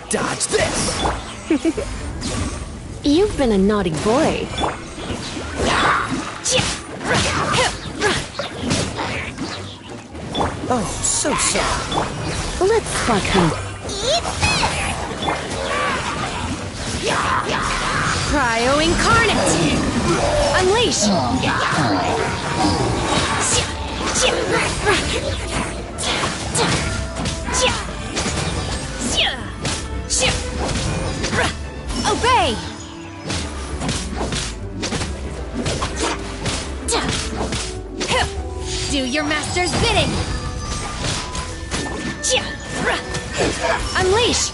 Dodge this! You've been a naughty boy. Oh, so sorry. Let's fucking eat this! Cryo Incarnate! Unleash! Obey! Do your master's bidding! Unleash!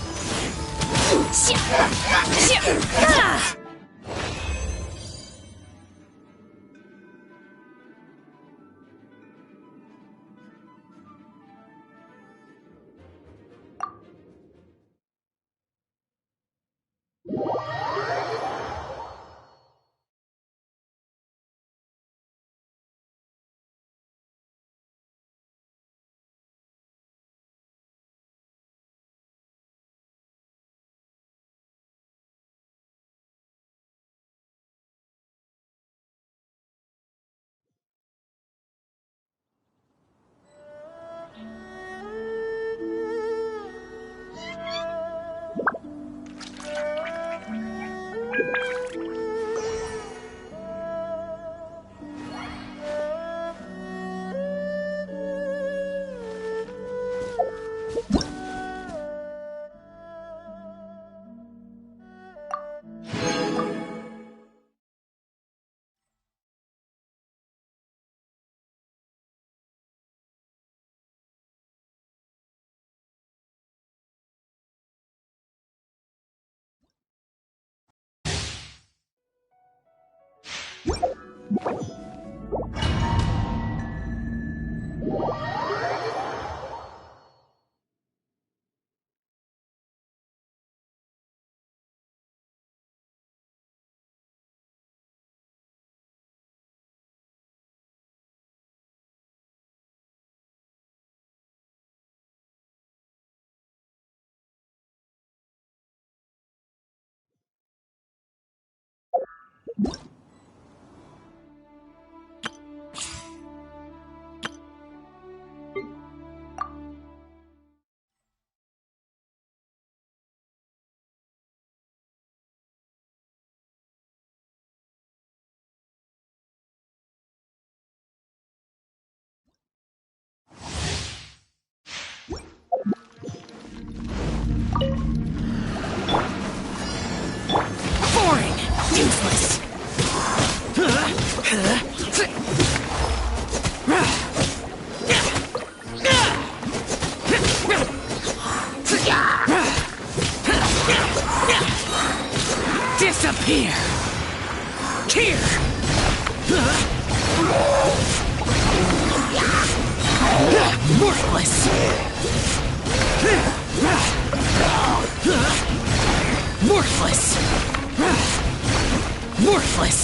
Boring! Useless! Disappear! Here! Worthless! Worthless! Worthless!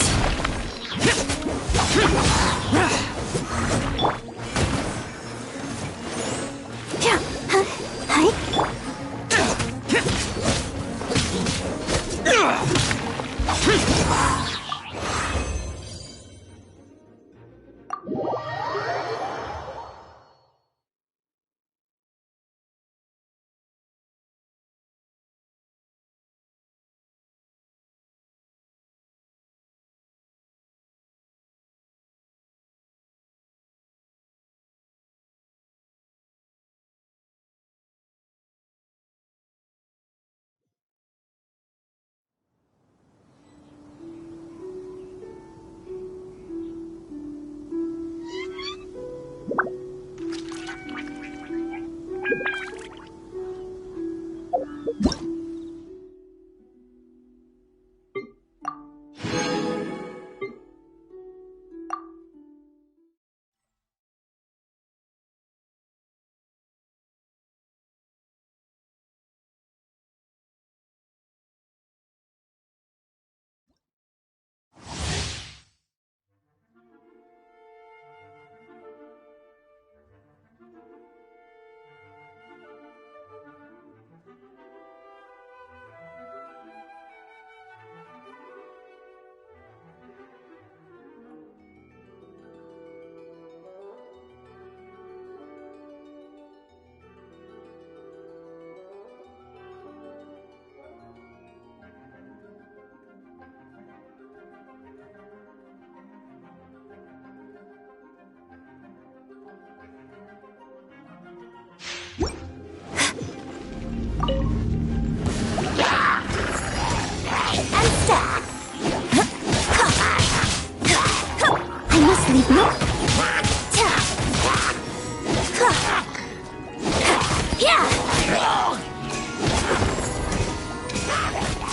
Yeah!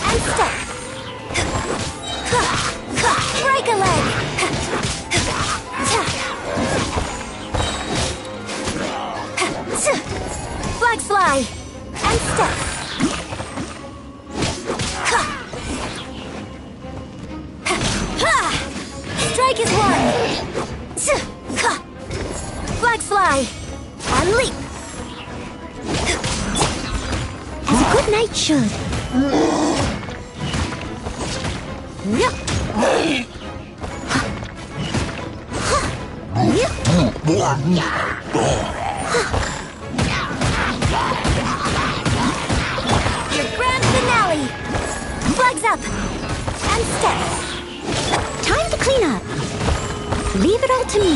And step! Break a leg! Flag fly! And step! Strike is one! Flag fly! And leap! As a good knight should. Your grand finale! Flags up! And step! Time to clean up! Leave it all to me!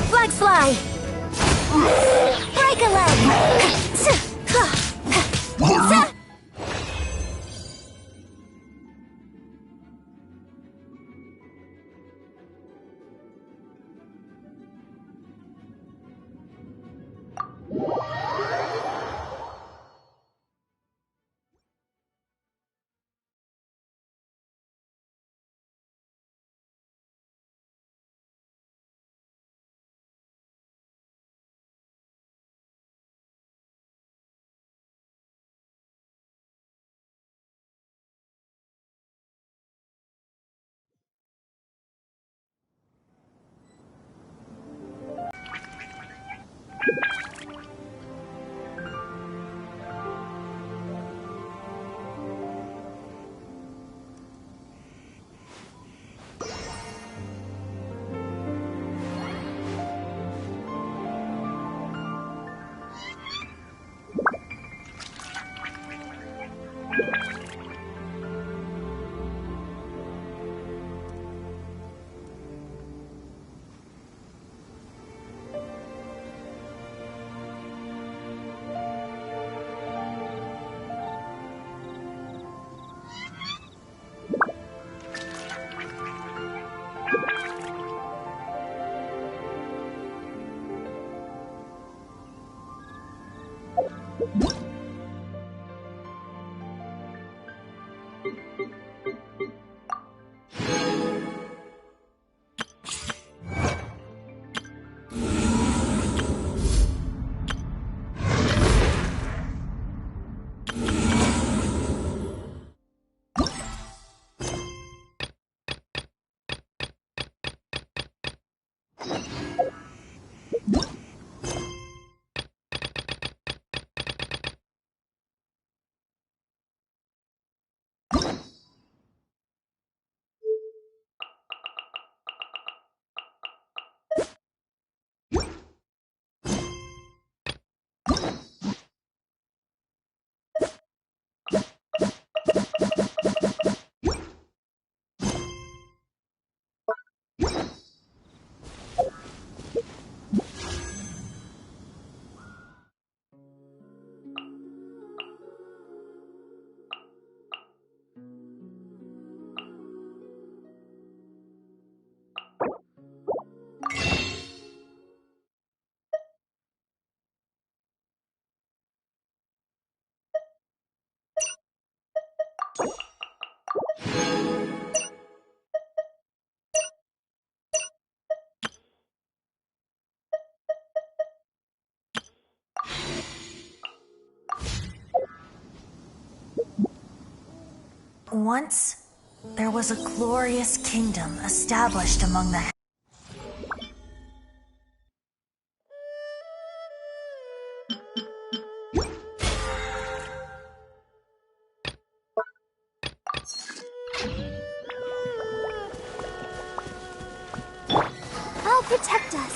Flag fly! Break a leg! Once, there was a glorious kingdom established among the I'll protect us.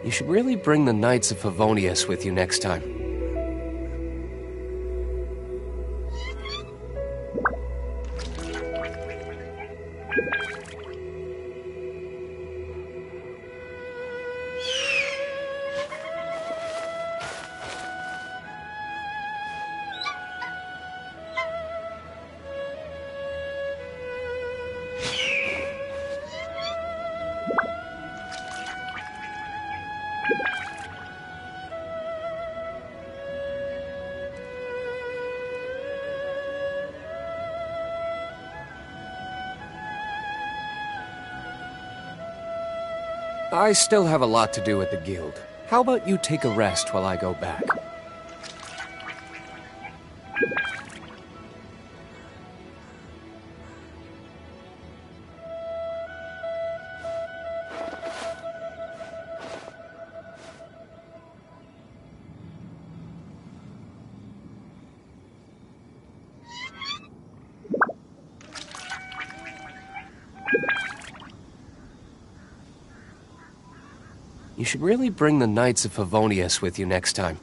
You should really bring the Knights of Favonius with you next time. I still have a lot to do at the guild. How about you take a rest while I go back? You should really bring the Knights of Favonius with you next time.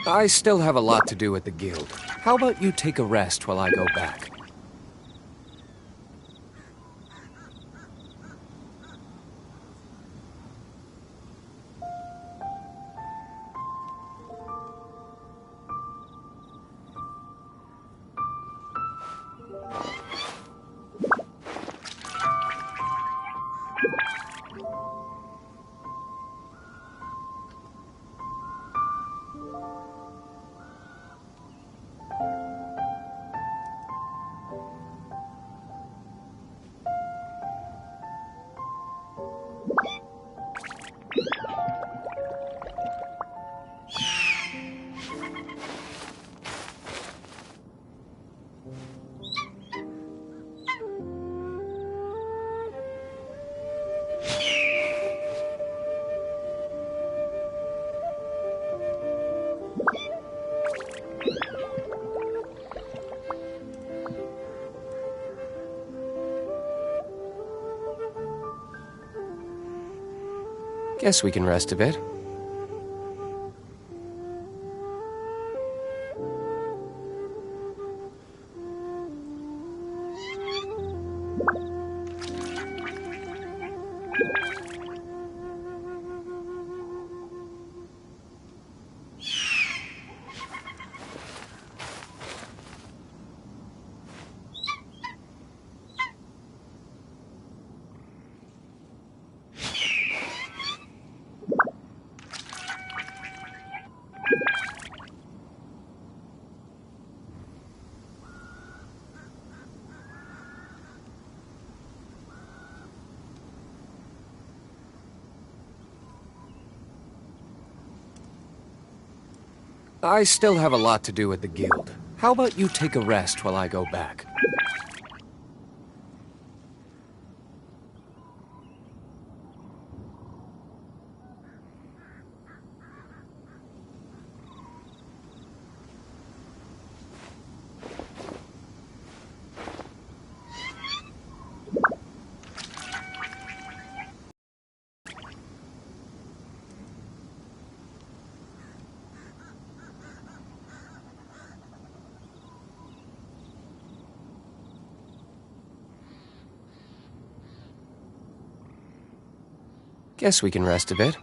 I still have a lot to do at the guild. How about you take a rest while I go back? Guess we can rest a bit. I still have a lot to do at the guild. How about you take a rest while I go back? Guess we can rest a bit.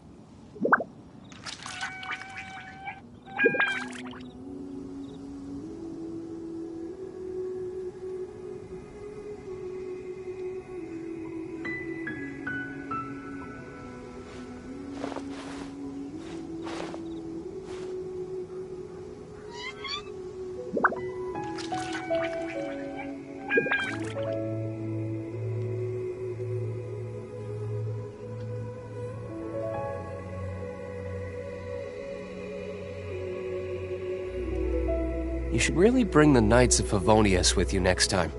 You should really bring the Knights of Favonius with you next time.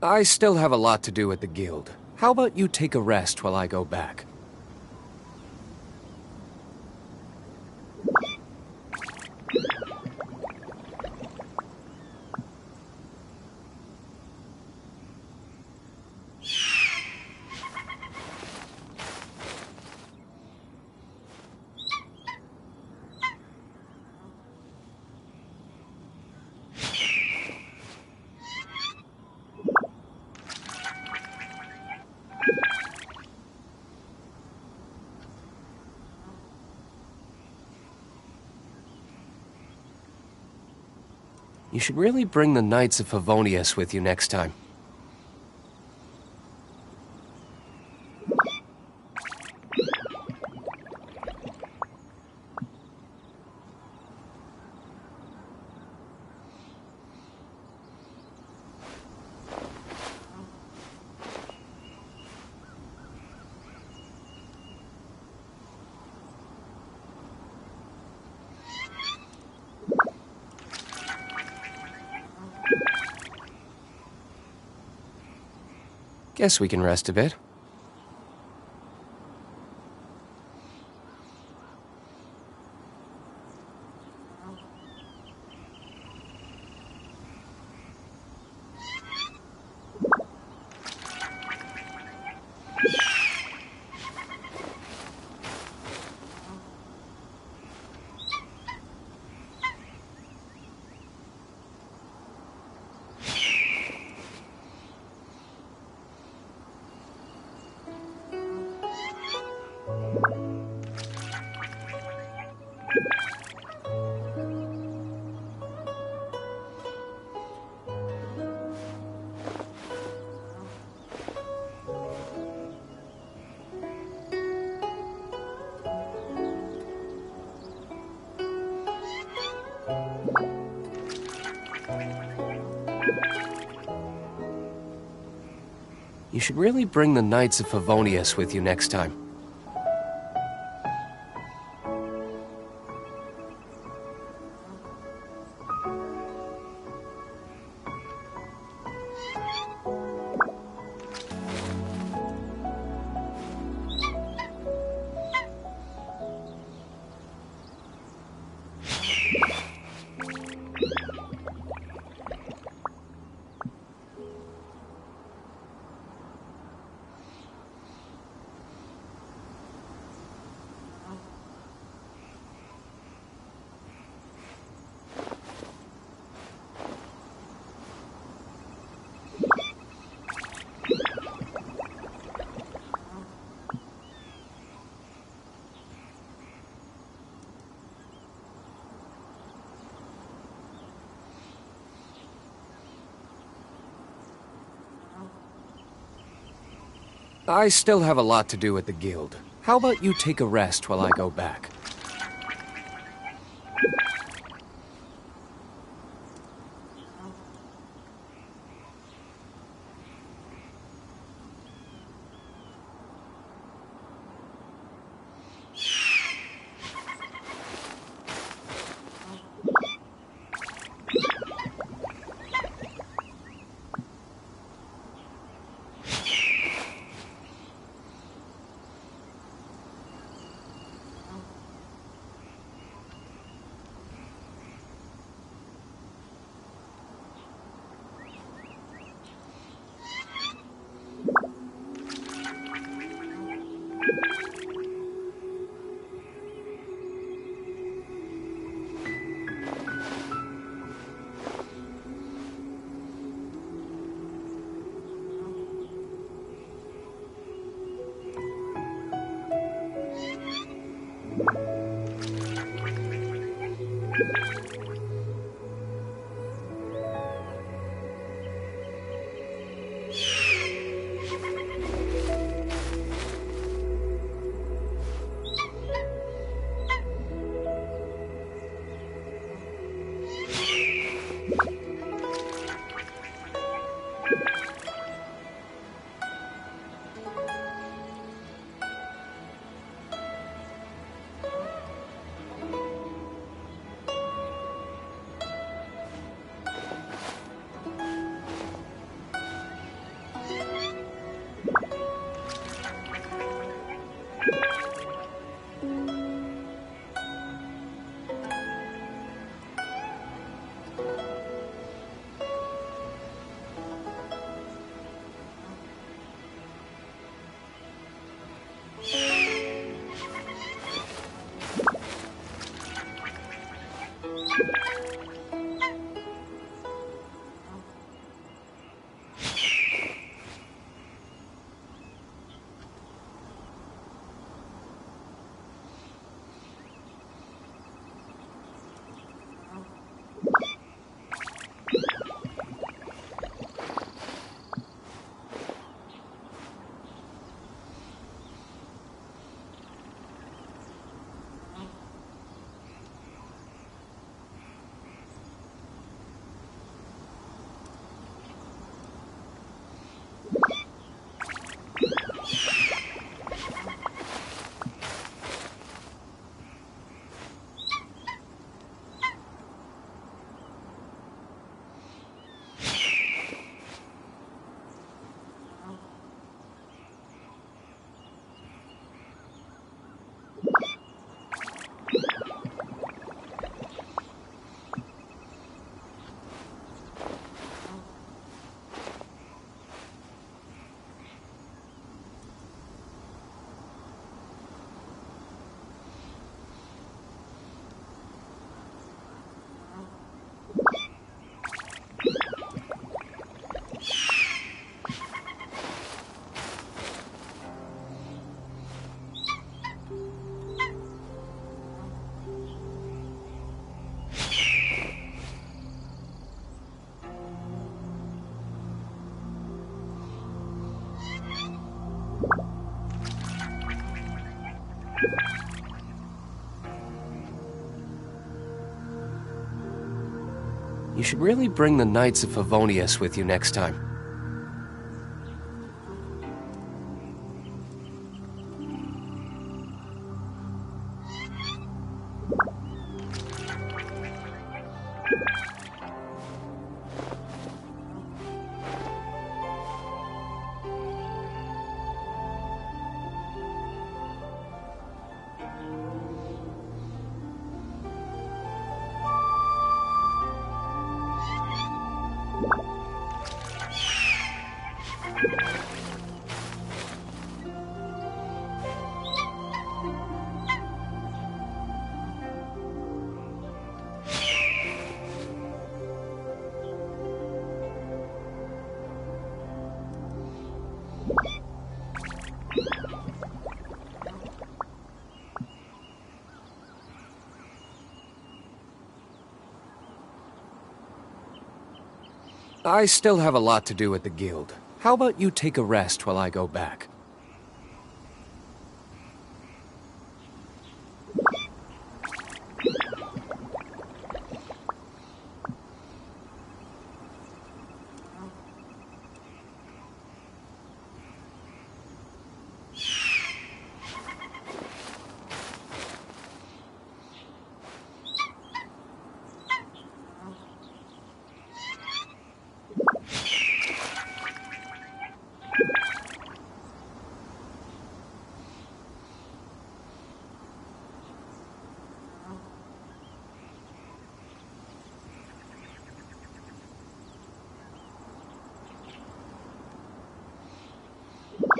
I still have a lot to do at the guild. How about you take a rest while I go back? You should really bring the Knights of Favonius with you next time. Guess we can rest a bit. You should really bring the Knights of Favonius with you next time. I still have a lot to do at the guild. How about you take a rest while I go back? You should really bring the Knights of Favonius with you next time. I still have a lot to do at the guild. How about you take a rest while I go back?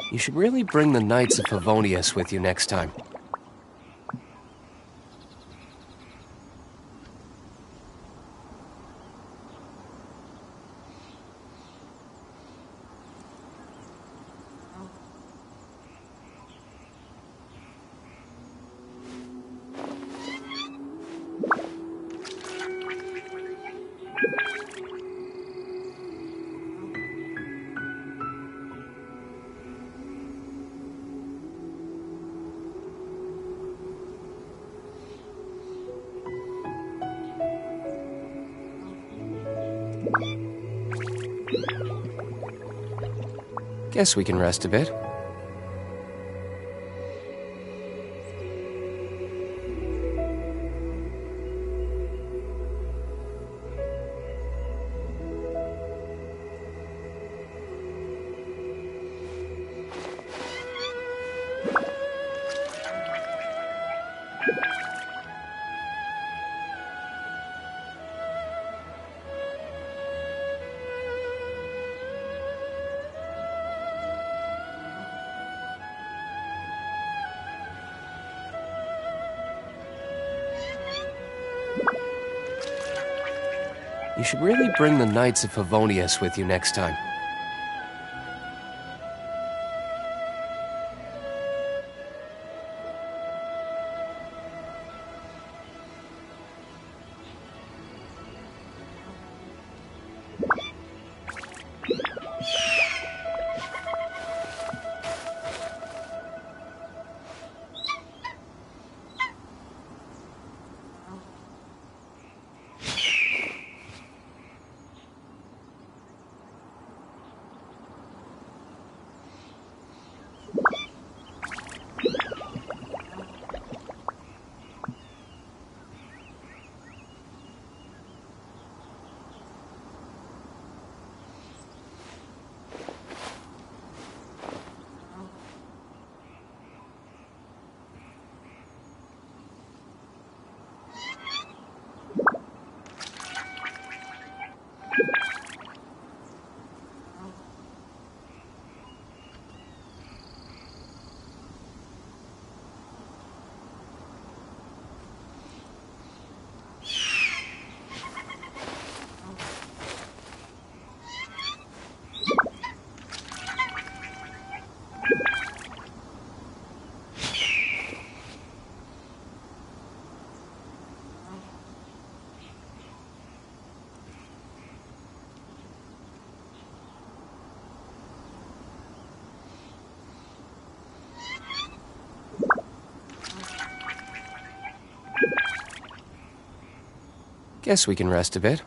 You should really bring the Knights of Favonius with you next time. Guess we can rest a bit. You should really bring the Knights of Favonius with you next time. Guess we can rest a bit.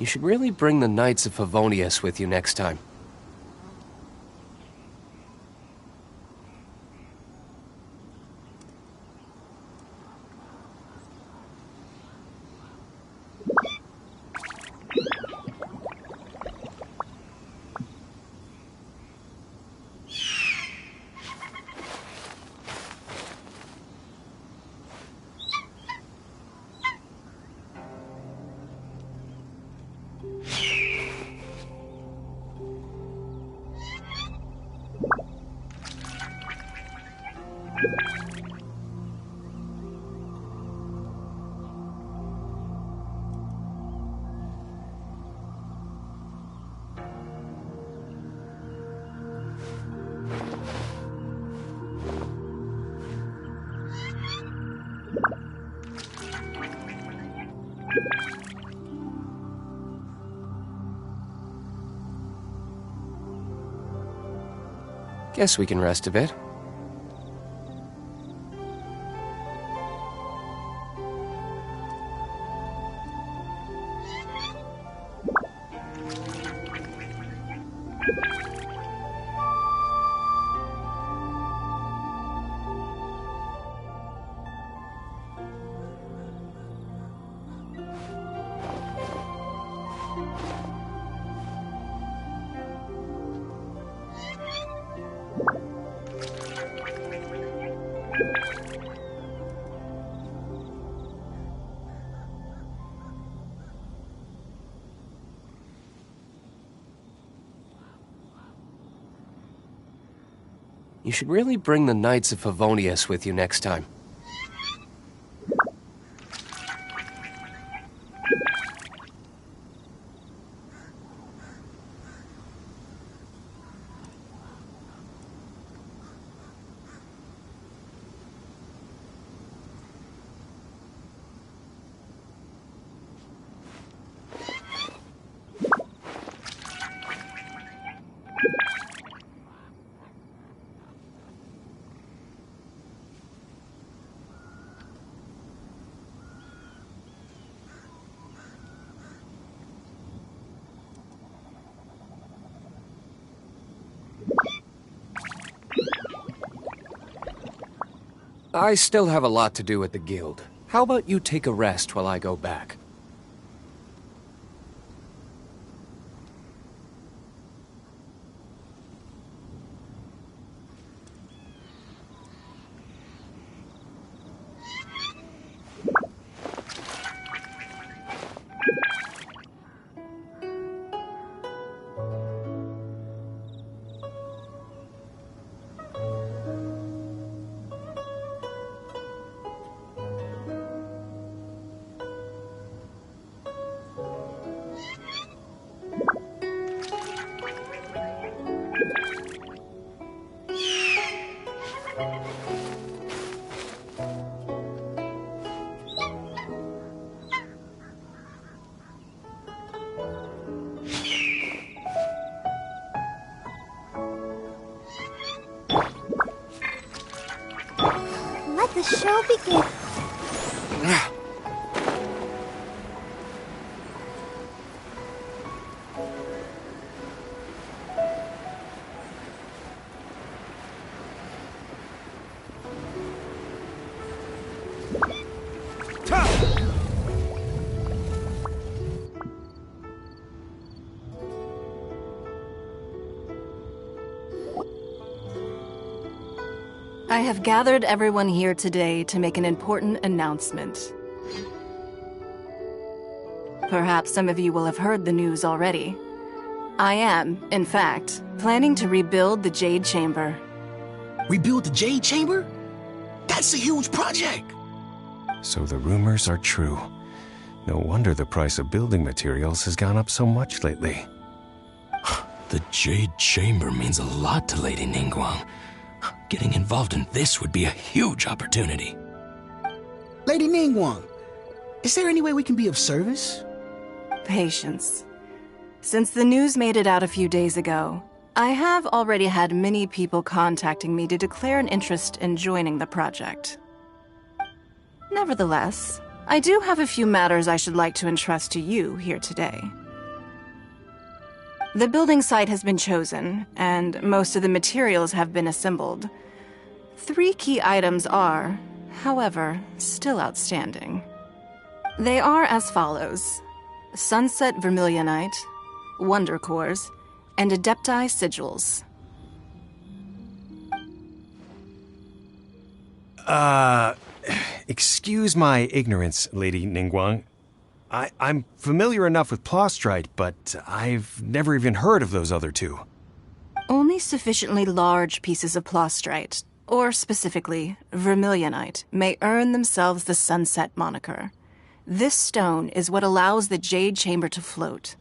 You should really bring the Knights of Favonius with you next time. Guess we can rest a bit. You should really bring the Knights of Favonius with you next time. I still have a lot to do at the guild. How about you take a rest while I go back? Let the show begin. I have gathered everyone here today to make an important announcement. Perhaps some of you will have heard the news already. I am, in fact, planning to rebuild the Jade Chamber. Rebuild the Jade Chamber? That's a huge project! So the rumors are true. No wonder the price of building materials has gone up so much lately. The Jade Chamber means a lot to Lady Ningguang. Getting involved in this would be a huge opportunity. Lady Ningguang, is there any way we can be of service? Patience. Since the news made it out a few days ago, I have already had many people contacting me to declare an interest in joining the project. Nevertheless, I do have a few matters I should like to entrust to you here today. The building site has been chosen, and most of the materials have been assembled. 3 key items are, however, still outstanding. They are as follows: Sunset Vermilionite, Wonder Cores, and Adepti Sigils. Excuse my ignorance, Lady Ningguang. I'm familiar enough with Plostrite, but I've never even heard of those other 2. Only sufficiently large pieces of Plostrite, or specifically Vermilionite, may earn themselves the Sunset moniker. This stone is what allows the Jade Chamber to float.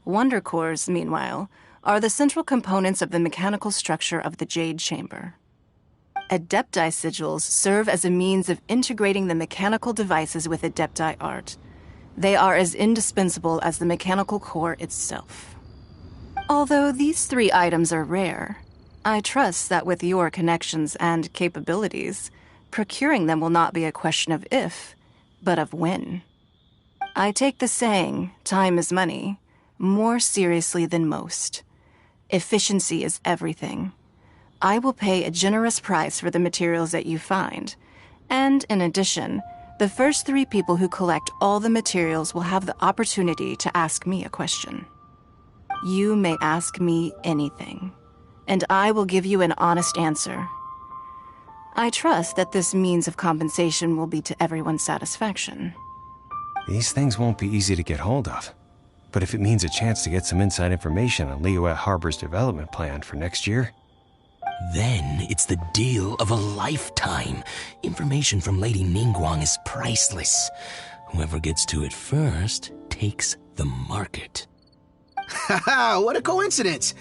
Wonder Cores, meanwhile, are the central components of the mechanical structure of the Jade Chamber. Adepti Sigils serve as a means of integrating the mechanical devices with Adepti art. They are as indispensable as the mechanical core itself. Although these 3 items are rare, I trust that with your connections and capabilities, procuring them will not be a question of if, but of when. I take the saying, time is money, more seriously than most. Efficiency is everything. I will pay a generous price for the materials that you find. And in addition, the first 3 people who collect all the materials will have the opportunity to ask me a question. You may ask me anything, and I will give you an honest answer. I trust that this means of compensation will be to everyone's satisfaction. These things won't be easy to get hold of. But if it means a chance to get some inside information on Liyue Harbor's development plan for next year... Then it's the deal of a lifetime. Information from Lady Ningguang is priceless. Whoever gets to it first takes the market. Haha, what a coincidence!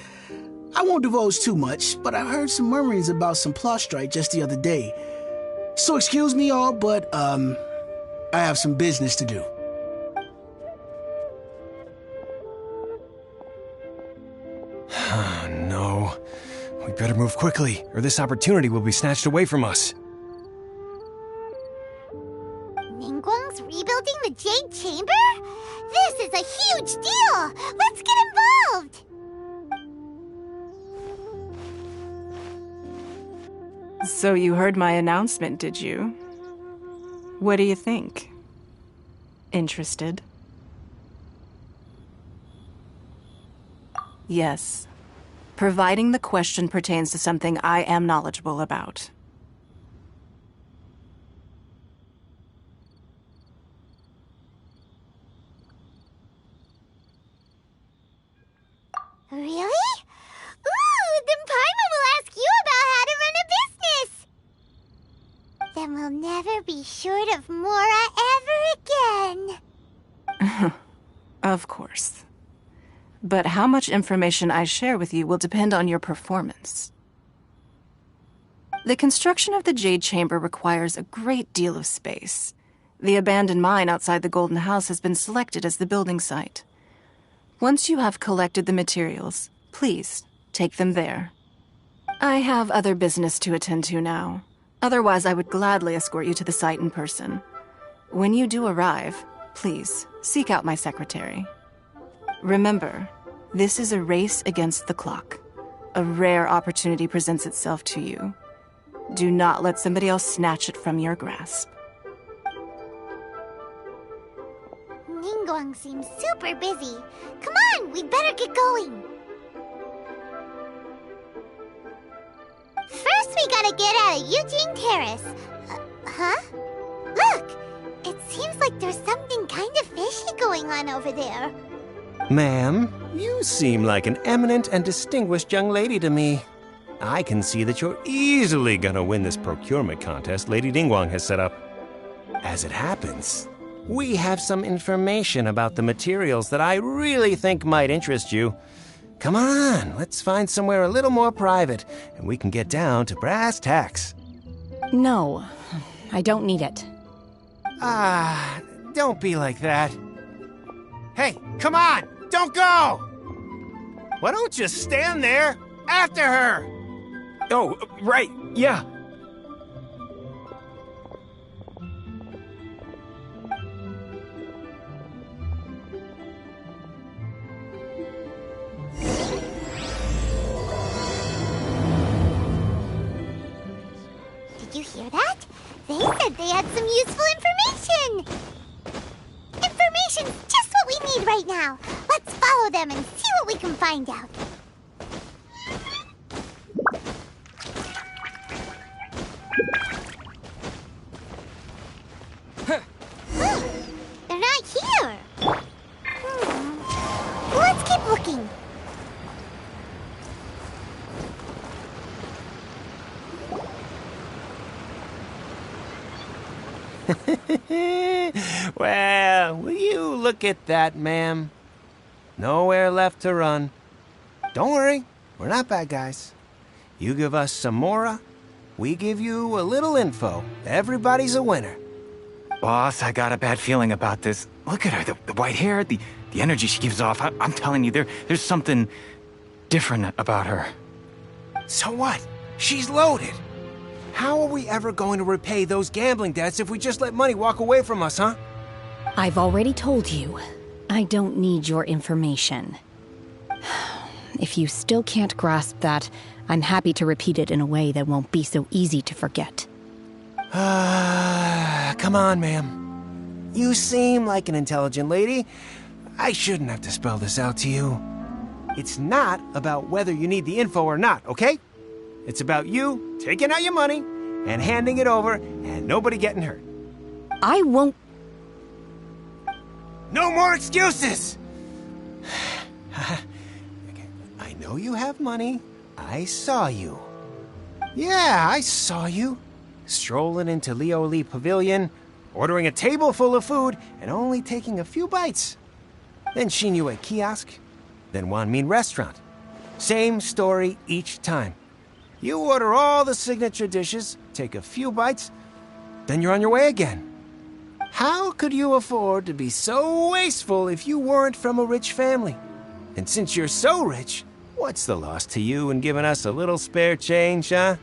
I won't divulge too much, but I heard some murmurings about some Plostrite just the other day. So excuse me all, but, I have some business to do. No. We better move quickly, or this opportunity will be snatched away from us. Ningguang's rebuilding the Jade Chamber? This is a huge deal! Let's get involved! So you heard my announcement, did you? What do you think? Interested? Yes. Providing the question pertains to something I am knowledgeable about. Really? Ooh, then Paimon will ask you about how to run a business! Then we'll never be short of Mora ever again. Of course. But how much information I share with you will depend on your performance. The construction of the Jade Chamber requires a great deal of space. The abandoned mine outside the Golden House has been selected as the building site. Once you have collected the materials, please take them there. I have other business to attend to now. Otherwise, I would gladly escort you to the site in person. When you do arrive, please seek out my secretary. Remember, this is a race against the clock. A rare opportunity presents itself to you. Do not let somebody else snatch it from your grasp. Ningguang seems super busy. Come on, we better get going. First, we gotta get out of Eugene Terrace. Huh? Look! It seems like there's something kind of fishy going on over there. Ma'am, you seem like an eminent and distinguished young lady to me. I can see that you're easily gonna win this procurement contest Lady Ningguang has set up. As it happens, we have some information about the materials that I really think might interest you. Come on, let's find somewhere a little more private, and we can get down to brass tacks. No, I don't need it. Don't be like that. Hey, come on! Don't go! Why don't you stand there after her? Oh, right, yeah. Did you hear that? They said they had some useful information! Information's just what we need right now. Let's follow them and see what we can find out. They're not here. Let's keep looking. Well, will you look at that, ma'am? Nowhere left to run. Don't worry, we're not bad guys. You give us some Mora, we give you a little info. Everybody's a winner. Boss, I got a bad feeling about this. Look at her, the white hair, the energy she gives off. I'm telling you, there's something different about her. So what? She's loaded. How are we ever going to repay those gambling debts if we just let money walk away from us, huh? I've already told you. I don't need your information. If you still can't grasp that, I'm happy to repeat it in a way that won't be so easy to forget. Come on, ma'am. You seem like an intelligent lady. I shouldn't have to spell this out to you. It's not about whether you need the info or not, okay? It's about you taking out your money and handing it over and nobody getting hurt. I won't... No more excuses! I know you have money. I saw you. Yeah, I saw you. Strolling into Leo Lee Pavilion, ordering a table full of food, and only taking a few bites. Then Shinyu Kiosk, then Wanmin Restaurant. Same story each time. You order all the signature dishes, take a few bites, then you're on your way again. How could you afford to be so wasteful if you weren't from a rich family? And since you're so rich, what's the loss to you in giving us a little spare change, huh?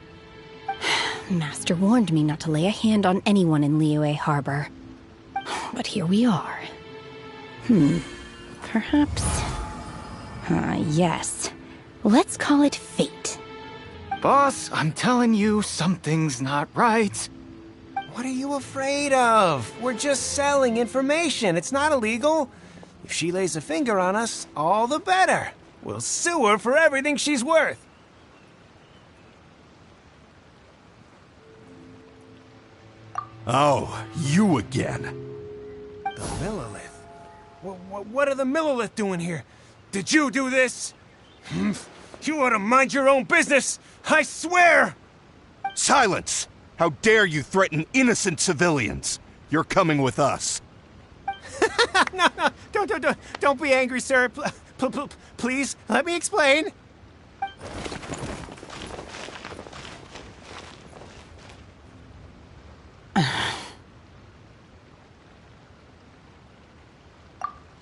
Master warned me not to lay a hand on anyone in Liyue Harbor. But here we are. Perhaps... yes. Let's call it fate. Boss, I'm telling you, something's not right. What are you afraid of? We're just selling information. It's not illegal. If she lays a finger on us, all the better. We'll sue her for everything she's worth. Oh, you again. The Millilith? What are the Millilith doing here? Did you do this? You ought to mind your own business! I swear! Silence! How dare you threaten innocent civilians? You're coming with us. No, don't be angry, sir. Please, let me explain.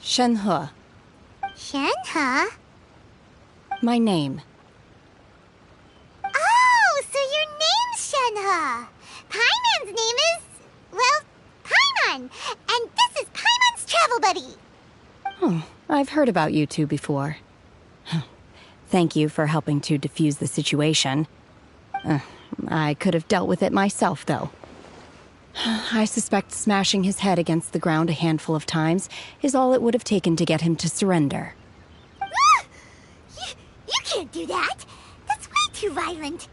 Shenhe. Shenhe? My name. Oh, so your name's Shenhe. Paimon's name is, well, Paimon. And this is Paimon's travel buddy. Oh, I've heard about you two before. Thank you for helping to defuse the situation. I could have dealt with it myself, though. I suspect smashing his head against the ground a handful of times is all it would have taken to get him to surrender. You can't do that. That's way too violent.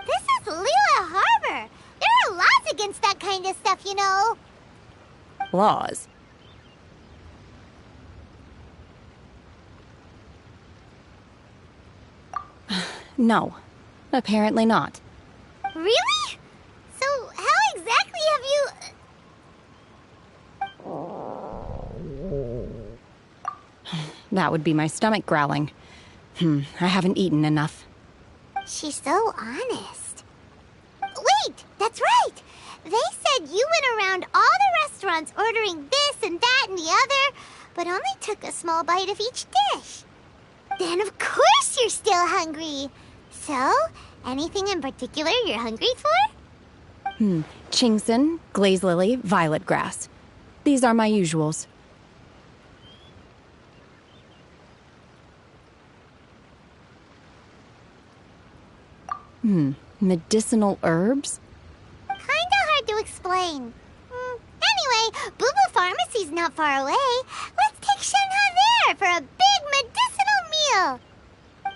This is Liyue Harbor. There are laws against that kind of stuff, you know. Laws? No, apparently not. Really? So how exactly have you... That would be my stomach growling. I haven't eaten enough. She's so honest. Wait, that's right. They said you went around all the restaurants ordering this and that and the other, but only took a small bite of each dish. Then of course you're still hungry. So, anything in particular you're hungry for? Chingson, glaze lily, violet grass. These are my usuals. Medicinal herbs? Kinda hard to explain. Anyway, Boo Boo Pharmacy's not far away. Let's take Shenhe there for a big medicinal meal.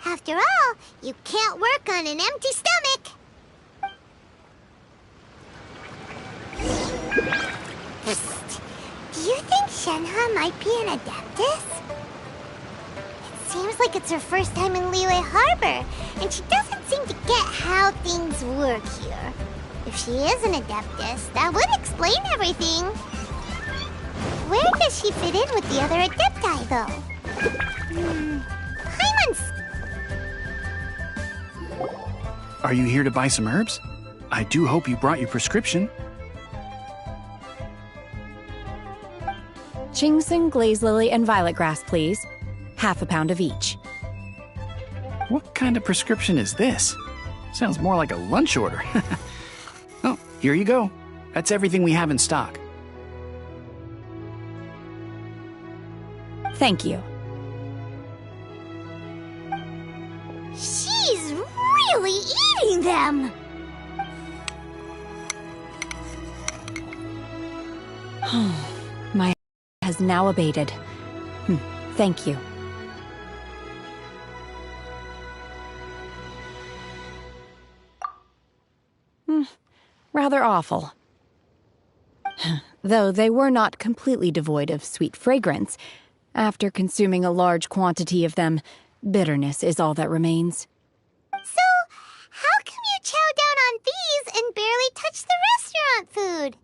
After all, you can't work on an empty stomach. Psst. Do you think Shenhe might be an Adeptus? It seems like it's her first time in Liyue Harbor, and she doesn't seem to get how things work here. If she is an Adeptus, that would explain everything. Where does she fit in with the other Adepti, though? Paimon's... Are you here to buy some herbs? I do hope you brought your prescription. Chingson, glaze lily, and violet grass, please. Half a pound of each. What kind of prescription is this? Sounds more like a lunch order. Oh, here you go. That's everything we have in stock. Thank you. She's really eating them! My has now abated. Thank you. Rather awful. Though they were not completely devoid of sweet fragrance, after consuming a large quantity of them, bitterness is all that remains. So, how come you chow down on these and barely touch the restaurant food?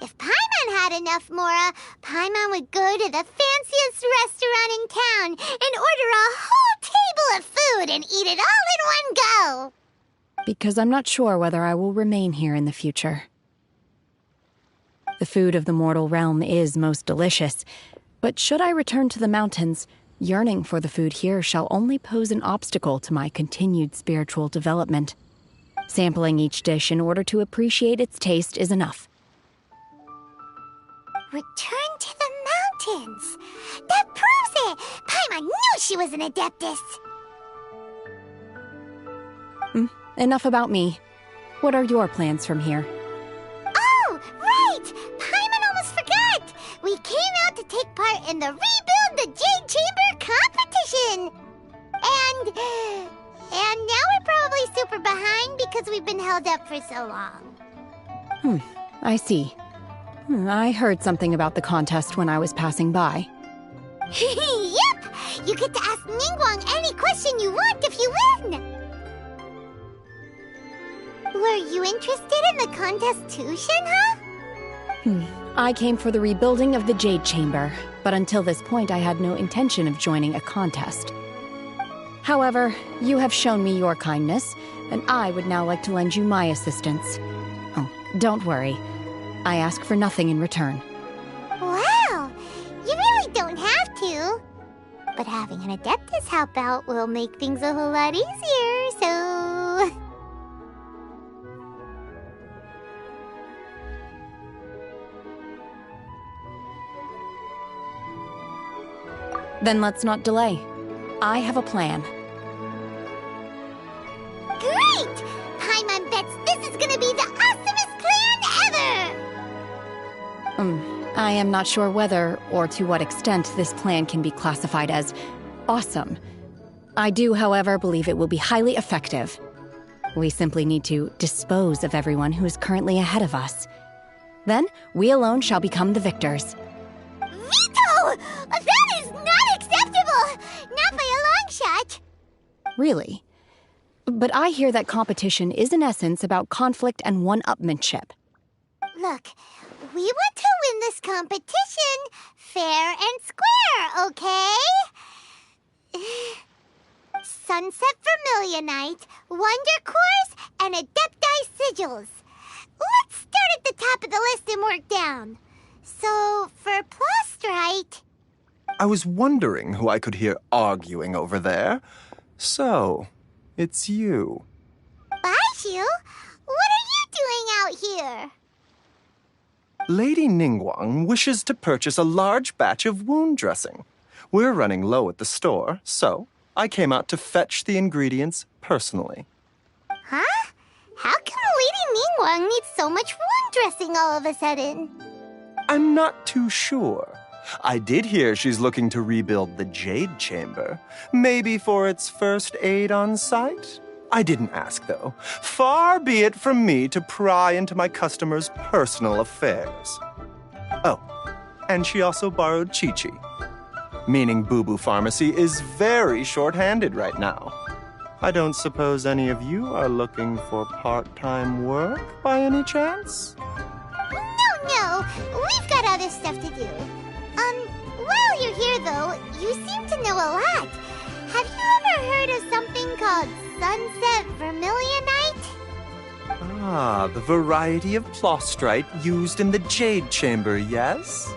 If Paimon had enough, Mora, Paimon would go to the fanciest restaurant in town and order a whole table of food and eat it all in one go. Because I'm not sure whether I will remain here in the future. The food of the mortal realm is most delicious, but should I return to the mountains, yearning for the food here shall only pose an obstacle to my continued spiritual development. Sampling each dish in order to appreciate its taste is enough. Return to the mountains! That proves it! Paimon knew she was an Adeptus! Enough about me. What are your plans from here? Oh, right! Paimon almost forgot! We came out to take part in the Rebuild the Jade Chamber competition! And now we're probably super behind because we've been held up for so long. I see. I heard something about the contest when I was passing by. Yep! You get to ask Ningguang any question you want if you win! Were you interested in the contest too, Shenhe? I came for the rebuilding of the Jade Chamber, but until this point I had no intention of joining a contest. However, you have shown me your kindness, and I would now like to lend you my assistance. Oh, don't worry. I ask for nothing in return. Wow! You really don't have to. But having an Adeptus help out will make things a whole lot easier, so... Then let's not delay. I have a plan. Great! Paimon bets this is gonna be the awesomest plan ever! I am not sure whether or to what extent this plan can be classified as awesome. I do, however, believe it will be highly effective. We simply need to dispose of everyone who is currently ahead of us. Then, we alone shall become the victors. Veto! That is not acceptable! Not by a long shot! Really? But I hear that competition is in essence about conflict and one-upmanship. Look, we want to win this competition fair and square, okay? Sunset Vermilionite, Wonder Cores, and Adepti Sigils. Let's start at the top of the list and work down. So, for Plostrite... I was wondering who I could hear arguing over there. So, it's you. Baishu? What are you doing out here? Lady Ningguang wishes to purchase a large batch of wound dressing. We're running low at the store, so I came out to fetch the ingredients personally. Huh? How come Lady Ningguang needs so much wound dressing all of a sudden? I'm not too sure. I did hear she's looking to rebuild the Jade Chamber. Maybe for its first aid on site? I didn't ask, though. Far be it from me to pry into my customers' personal affairs. Oh, and she also borrowed Chi-Chi. Meaning Boo Boo Pharmacy is very short-handed right now. I don't suppose any of you are looking for part-time work by any chance? No, we've got other stuff to do. While you're here, though, you seem to know a lot. Have you ever heard of something called Sunset Vermilionite? Ah, the variety of Plostrite used in the Jade Chamber, yes?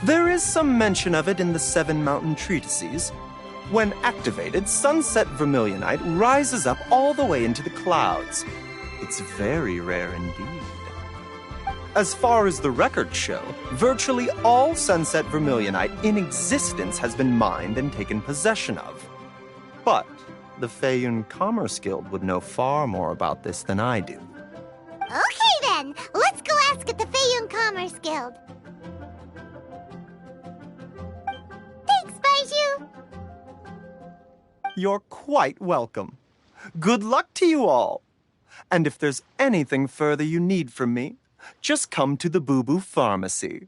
There is some mention of it in the Seven Mountain Treatises. When activated, Sunset Vermilionite rises up all the way into the clouds. It's very rare indeed. As far as the records show, virtually all Sunset Vermilionite in existence has been mined and taken possession of. But the Feiyun Commerce Guild would know far more about this than I do. Okay then, let's go ask at the Feiyun Commerce Guild. Thanks, Baiju. You're quite welcome. Good luck to you all. And if there's anything further you need from me, just come to the Boo Boo Pharmacy.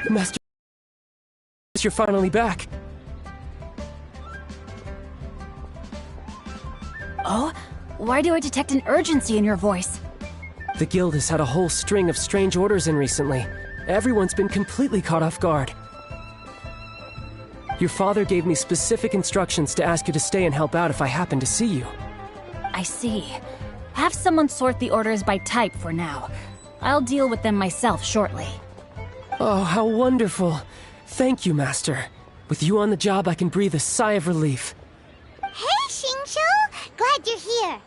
Master, you're finally back. Oh? Why do I detect an urgency in your voice? The guild has had a whole string of strange orders in recently. Everyone's been completely caught off guard. Your father gave me specific instructions to ask you to stay and help out if I happen to see you. I see. Have someone sort the orders by type for now. I'll deal with them myself shortly. Oh, how wonderful. Thank you, Master. With you on the job, I can breathe a sigh of relief. Hey, Xingqiu! Glad you're here.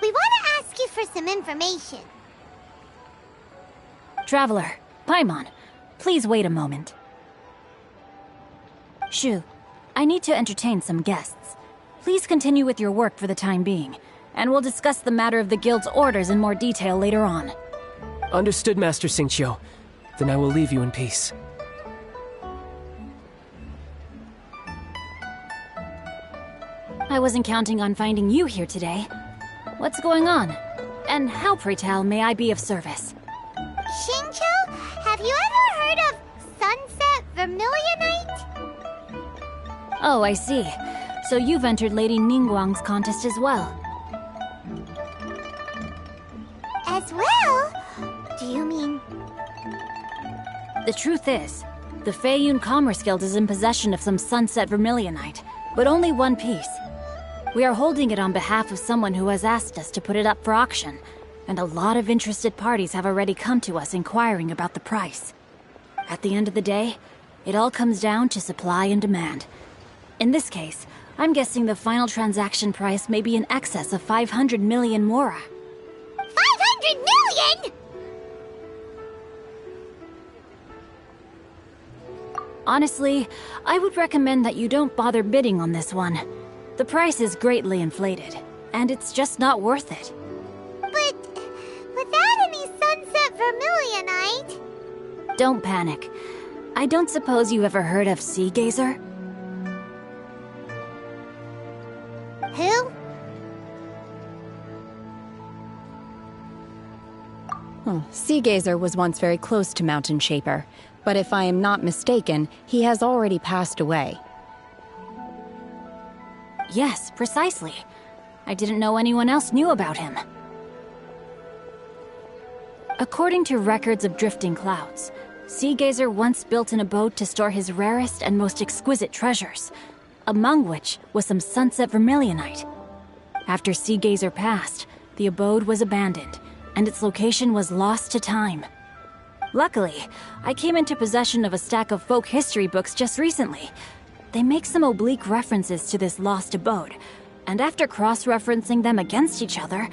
We want to ask you for some information. Traveler, Paimon, please wait a moment. Shu, I need to entertain some guests. Please continue with your work for the time being, and we'll discuss the matter of the guild's orders in more detail later on. Understood, Master Xingqiu. Then I will leave you in peace. I wasn't counting on finding you here today. What's going on? And how, pray tell, may I be of service? Xingqiu, have you ever heard of Sunset Vermilionite? Oh, I see. So you've entered Lady Ningguang's contest as well. As well? Do you mean... The truth is, the Feiyun Commerce Guild is in possession of some Sunset Vermilionite, but only one piece. We are holding it on behalf of someone who has asked us to put it up for auction, and a lot of interested parties have already come to us inquiring about the price. At the end of the day, it all comes down to supply and demand. In this case, I'm guessing the final transaction price may be in excess of 500 million mora. 500 million?! Honestly, I would recommend that you don't bother bidding on this one. The price is greatly inflated, and it's just not worth it. But without any Sunset Vermilionite... Don't panic. I don't suppose you ever heard of Sea Gazer? Who? Sea Gazer was once very close to Mountain Shaper, but if I am not mistaken, he has already passed away. Yes, precisely. I didn't know anyone else knew about him. According to records of drifting clouds, Sea Gazer once built an abode to store his rarest and most exquisite treasures, among which was some Sunset Vermilionite. After Sea Gazer passed, the abode was abandoned, and its location was lost to time. Luckily, I came into possession of a stack of folk history books just recently. They make some oblique references to this lost abode, and after cross-referencing them against each other,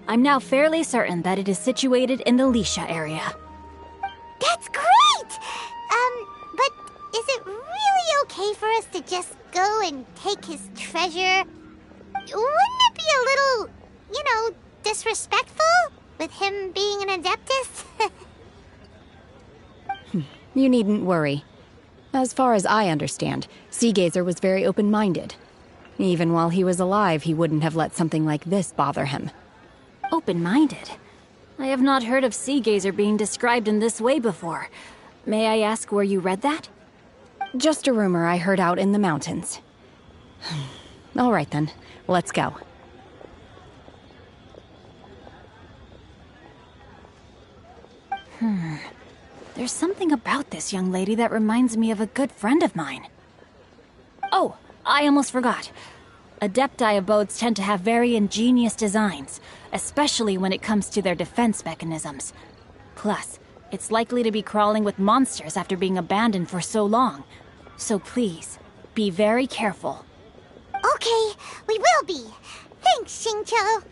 I'm now fairly certain that it is situated in the Lisha area. That's great! But is it really okay for us to just go and take his treasure? Wouldn't it be a little, disrespectful? With him being an Adeptus? You needn't worry. As far as I understand, Sea Gazer was very open-minded. Even while he was alive, he wouldn't have let something like this bother him. Open-minded? I have not heard of Sea Gazer being described in this way before. May I ask where you read that? Just a rumor I heard out in the mountains. All right then, let's go. There's something about this young lady that reminds me of a good friend of mine. Oh, I almost forgot. Adepti abodes tend to have very ingenious designs, especially when it comes to their defense mechanisms. Plus, it's likely to be crawling with monsters after being abandoned for so long. So please, be very careful. Okay, we will be. Thanks, Xingqiu.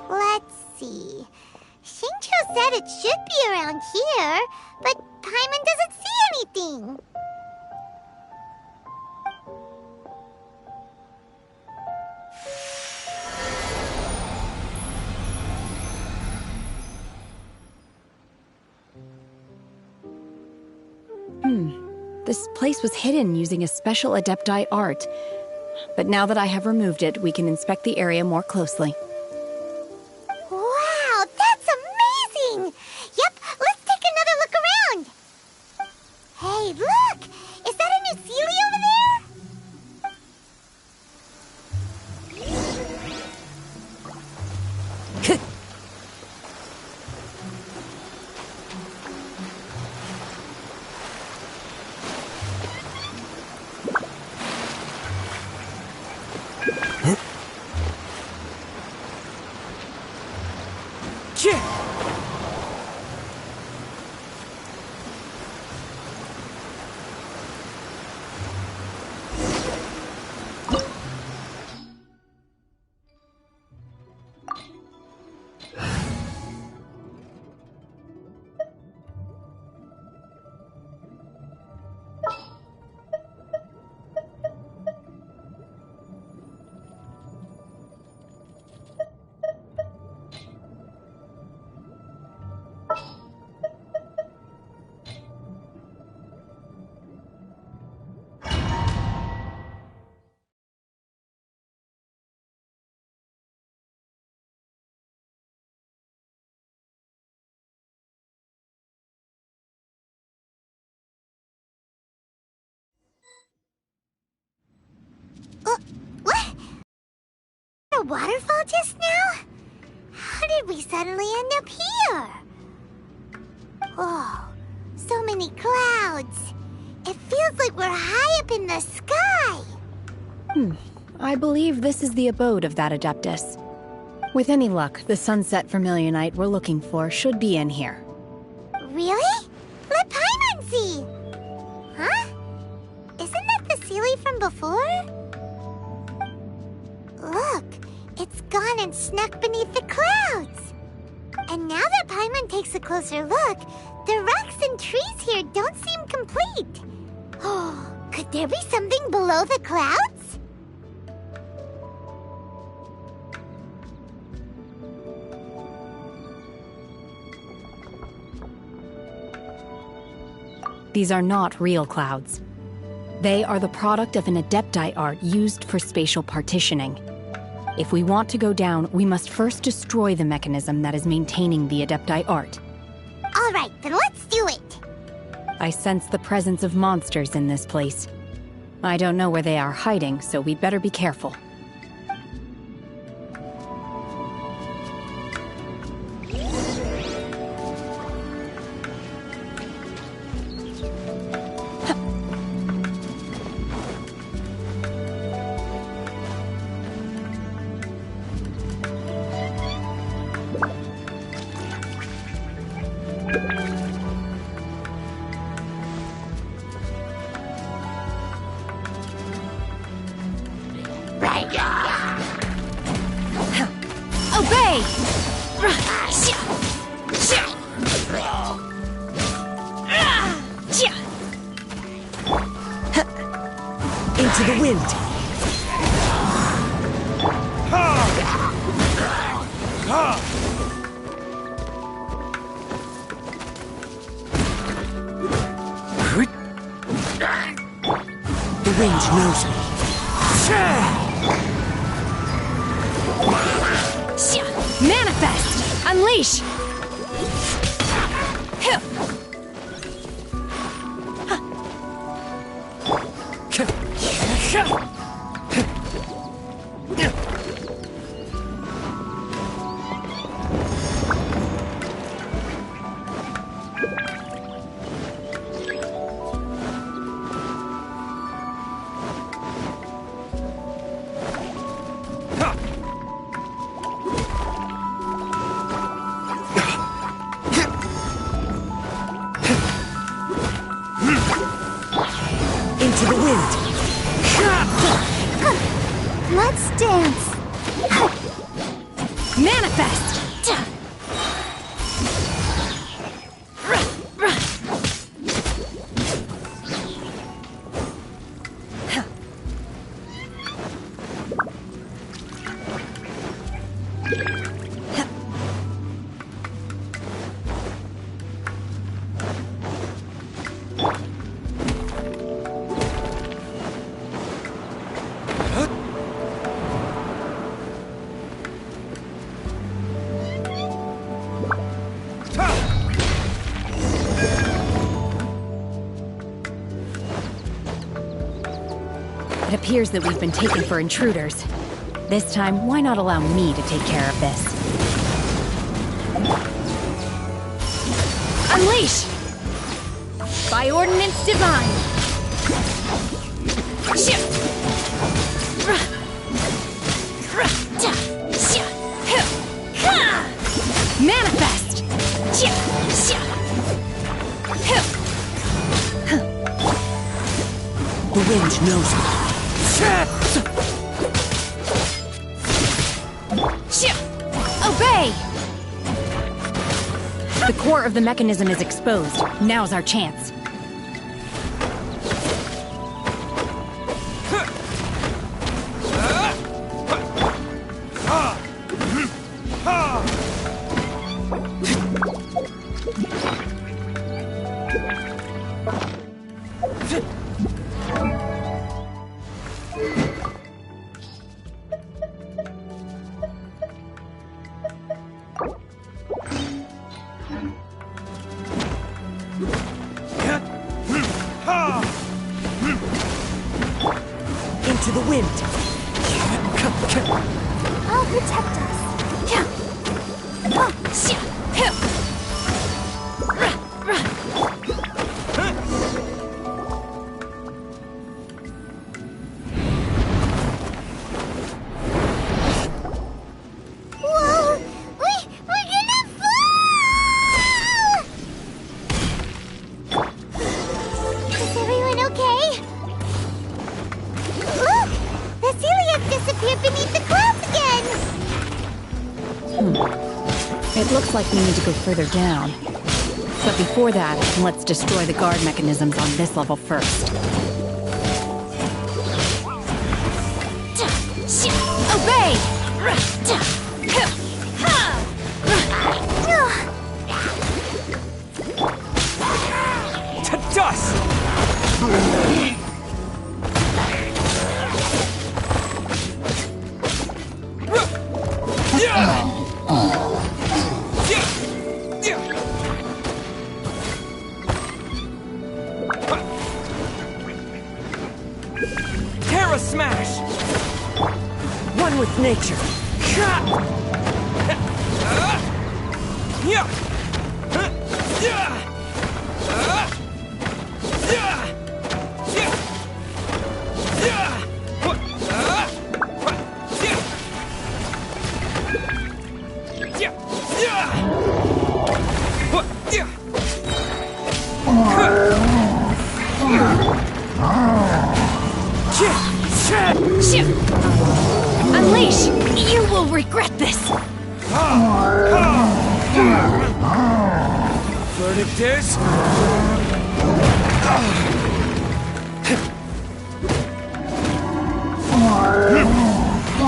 Let's see. Xingqiu said it should be around here, but Paimon doesn't see anything. This place was hidden using a special Adepti art. But now that I have removed it, we can inspect the area more closely. Wow, that's amazing! Yep, let's take another look around. Hey, look! Is that a new Sealy over there? What? A waterfall just now? How did we suddenly end up here? Oh, so many clouds. It feels like we're high up in the sky. I believe this is the abode of that Adeptus. With any luck, the sunset vermilionite we're looking for should be in here. Really? Let Paimon see. Huh? Isn't that the Sealy from before? Look, it's gone and snuck beneath the clouds. And now that Paimon takes a closer look, the rocks and trees here don't seem complete. Oh, could there be something below the clouds? These are not real clouds. They are the product of an Adepti art used for spatial partitioning. If we want to go down, we must first destroy the mechanism that is maintaining the Adepti art. All right, then let's do it. I sense the presence of monsters in this place. I don't know where they are hiding, so we'd better be careful. Obey! Into the wind. The wind knows me. Manifest! Unleash! Into the wind. Let's dance. Manifest! It appears that we've been taken for intruders. This time, why not allow me to take care of this? Unleash! By ordinance divine! Manifest! The wind knows me. Obey! The core of the mechanism is exposed. Now's our chance. Into the wind. I'll protect us. Whoa! We're gonna fall! Is everyone okay? Look! The Celiac disappeared beneath the clouds again! It looks like we need to go further down. But before that, let's destroy the guard mechanisms on this level first. Obey! To dust! Terra Smash! One with nature. Unleash! You will regret this! Verdict is...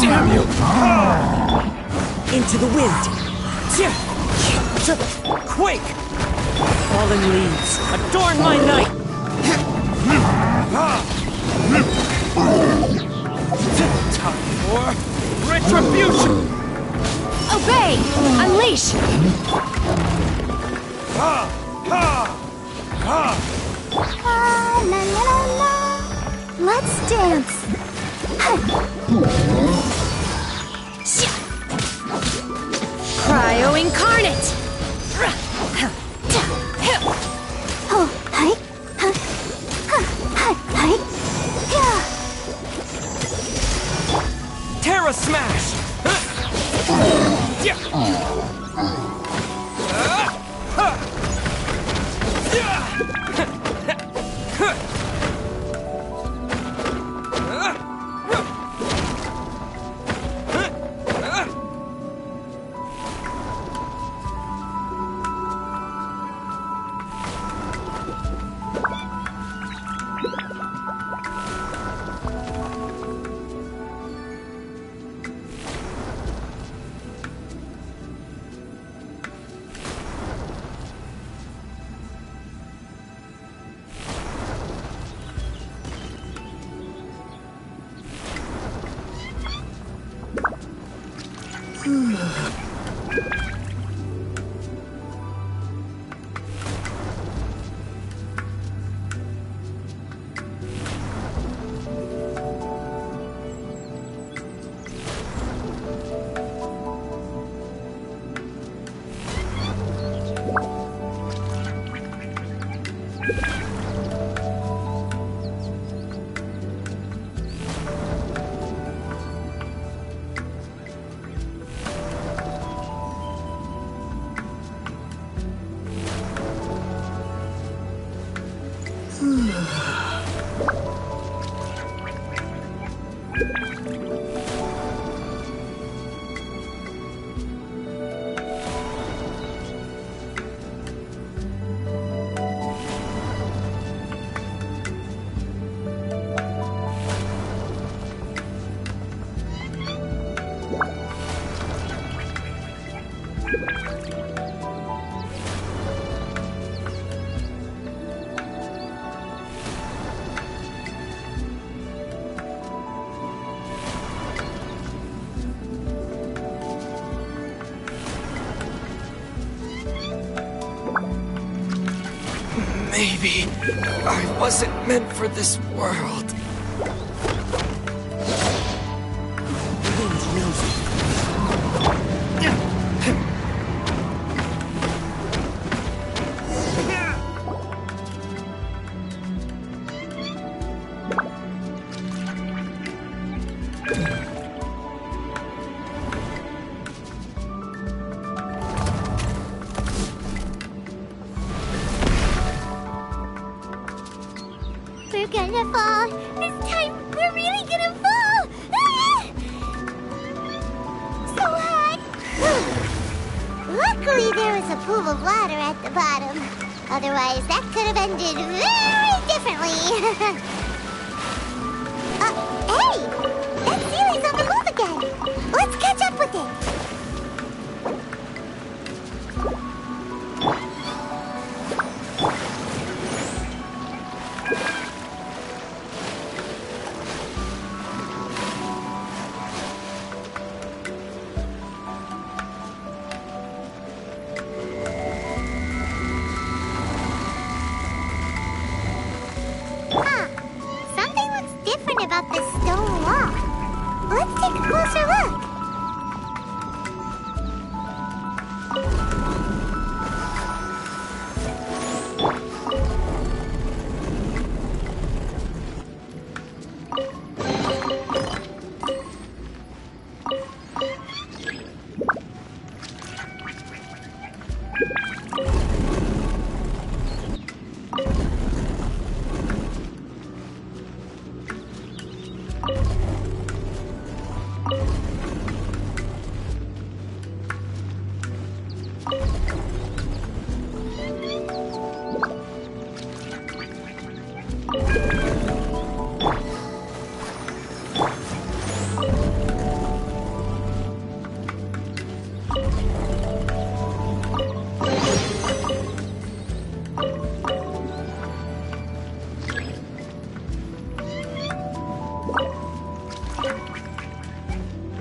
Damn you! Into the wind! Quake! Fallen leaves, adorn my night! Time for retribution! Obey! Unleash! La la la la. Let's dance. Cryo incarnate! Oh, hi. Hi. Terra Smash! Maybe I wasn't meant for this world. The wind knows it. We're gonna fall. This time, we're really gonna fall. Ah! So hot. Luckily, there was a pool of water at the bottom. Otherwise, that could have ended very differently. Hey! That ceiling's on the move again. Let's catch up with it.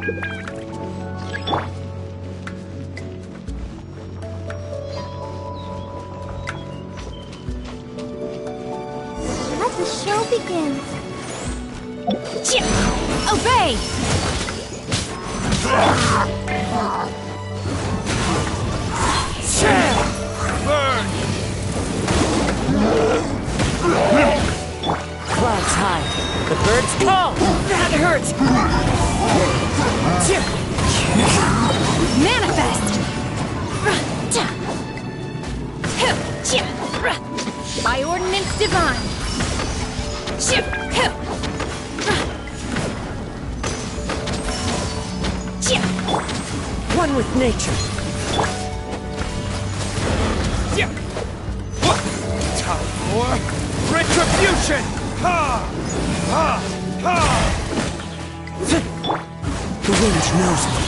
Let the show begin. Obey! Burn! Clouds high. The birds call. That hurts. Manifest! By ordinance divine! One with nature. Time for retribution! Ha! Ha! Ha! The wind knows me.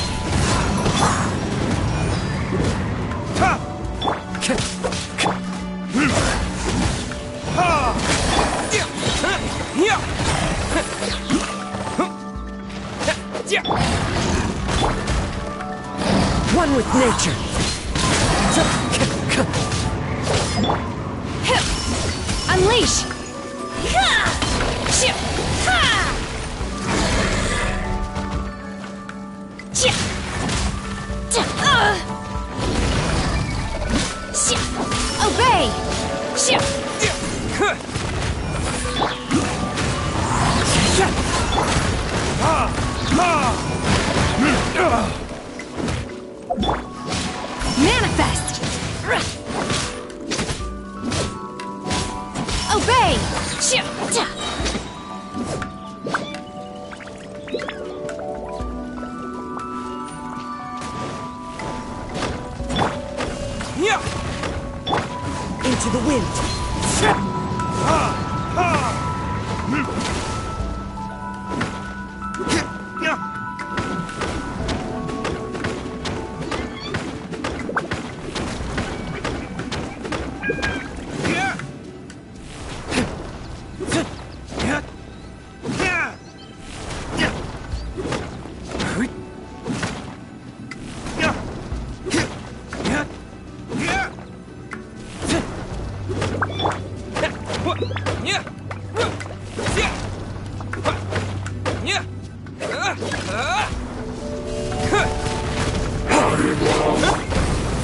Ha! Ha! One with nature. Unleash! Obey! Manifest! Obey! Into the wind.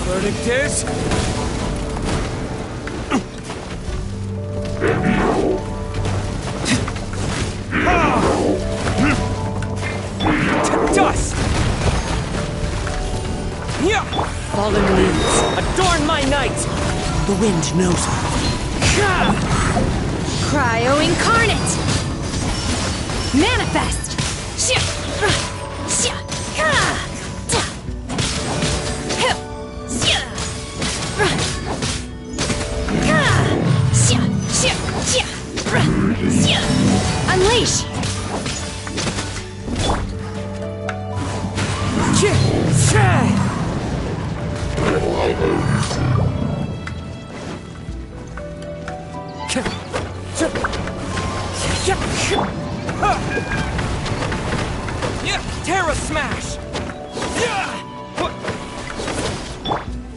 Verdict is... to dust! Fallen leaves, adorn my night! The wind knows me. Cryo incarnate! Manifest! Unleash! Terra Smash!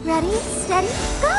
Ready, steady, go!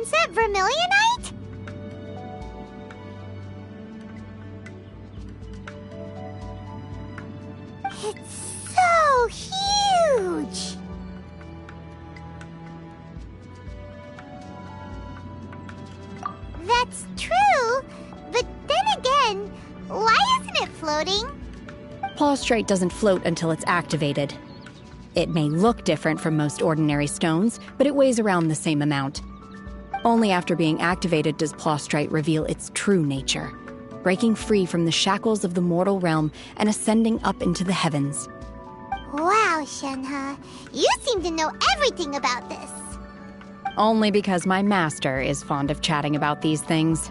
sunset vermilionite? It's so huge! That's true, but then again, why isn't it floating? Plaustrite doesn't float until it's activated. It may look different from most ordinary stones, but it weighs around the same amount. Only after being activated does Plaustrite reveal its true nature, breaking free from the shackles of the mortal realm and ascending up into the heavens. Wow, Shenhe, you seem to know everything about this. Only because my master is fond of chatting about these things.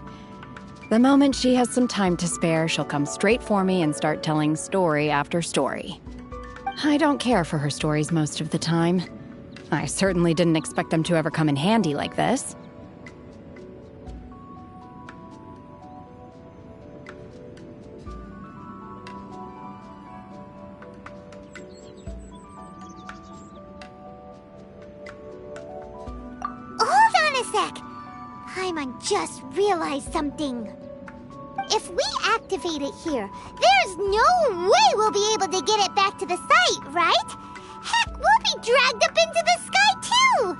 The moment she has some time to spare, she'll come straight for me and start telling story after story. I don't care for her stories most of the time. I certainly didn't expect them to ever come in handy like this. Hold on a sec! Paimon just realized something. If we activate it here, there's no way we'll be able to get it back to the site, right? Heck, we'll be dragged up into the sky too!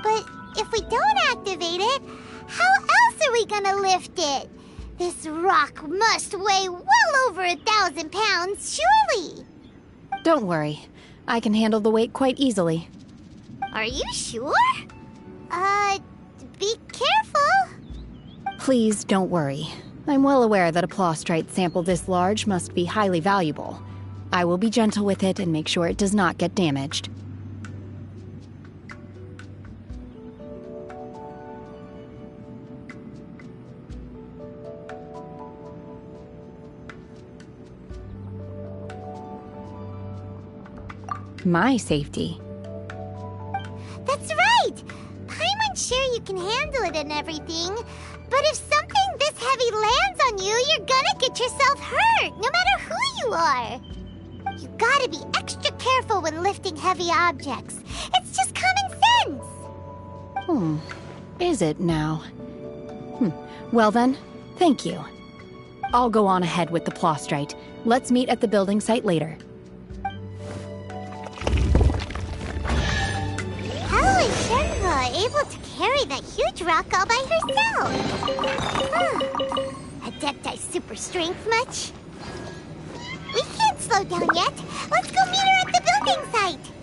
But if we don't activate it, how else are we gonna lift it? This rock must weigh well over 1,000 pounds, surely! Don't worry. I can handle the weight quite easily. Are you sure? Be careful! Please don't worry. I'm well aware that a Plaustrite sample this large must be highly valuable. I will be gentle with it and make sure it does not get damaged. My safety. That's right! Paimon's sure you can handle it and everything, but if something this heavy lands on you, you're gonna get yourself hurt, no matter who you are. You gotta be extra careful when lifting heavy objects. It's just common sense. Is it now? Well then, thank you. I'll go on ahead with the Plaustrite. Let's meet at the building site later. How is Shenhe able to carry that huge rock all by herself? Adepti super strength much? We can't slow down yet. Let's go meet her at the building site.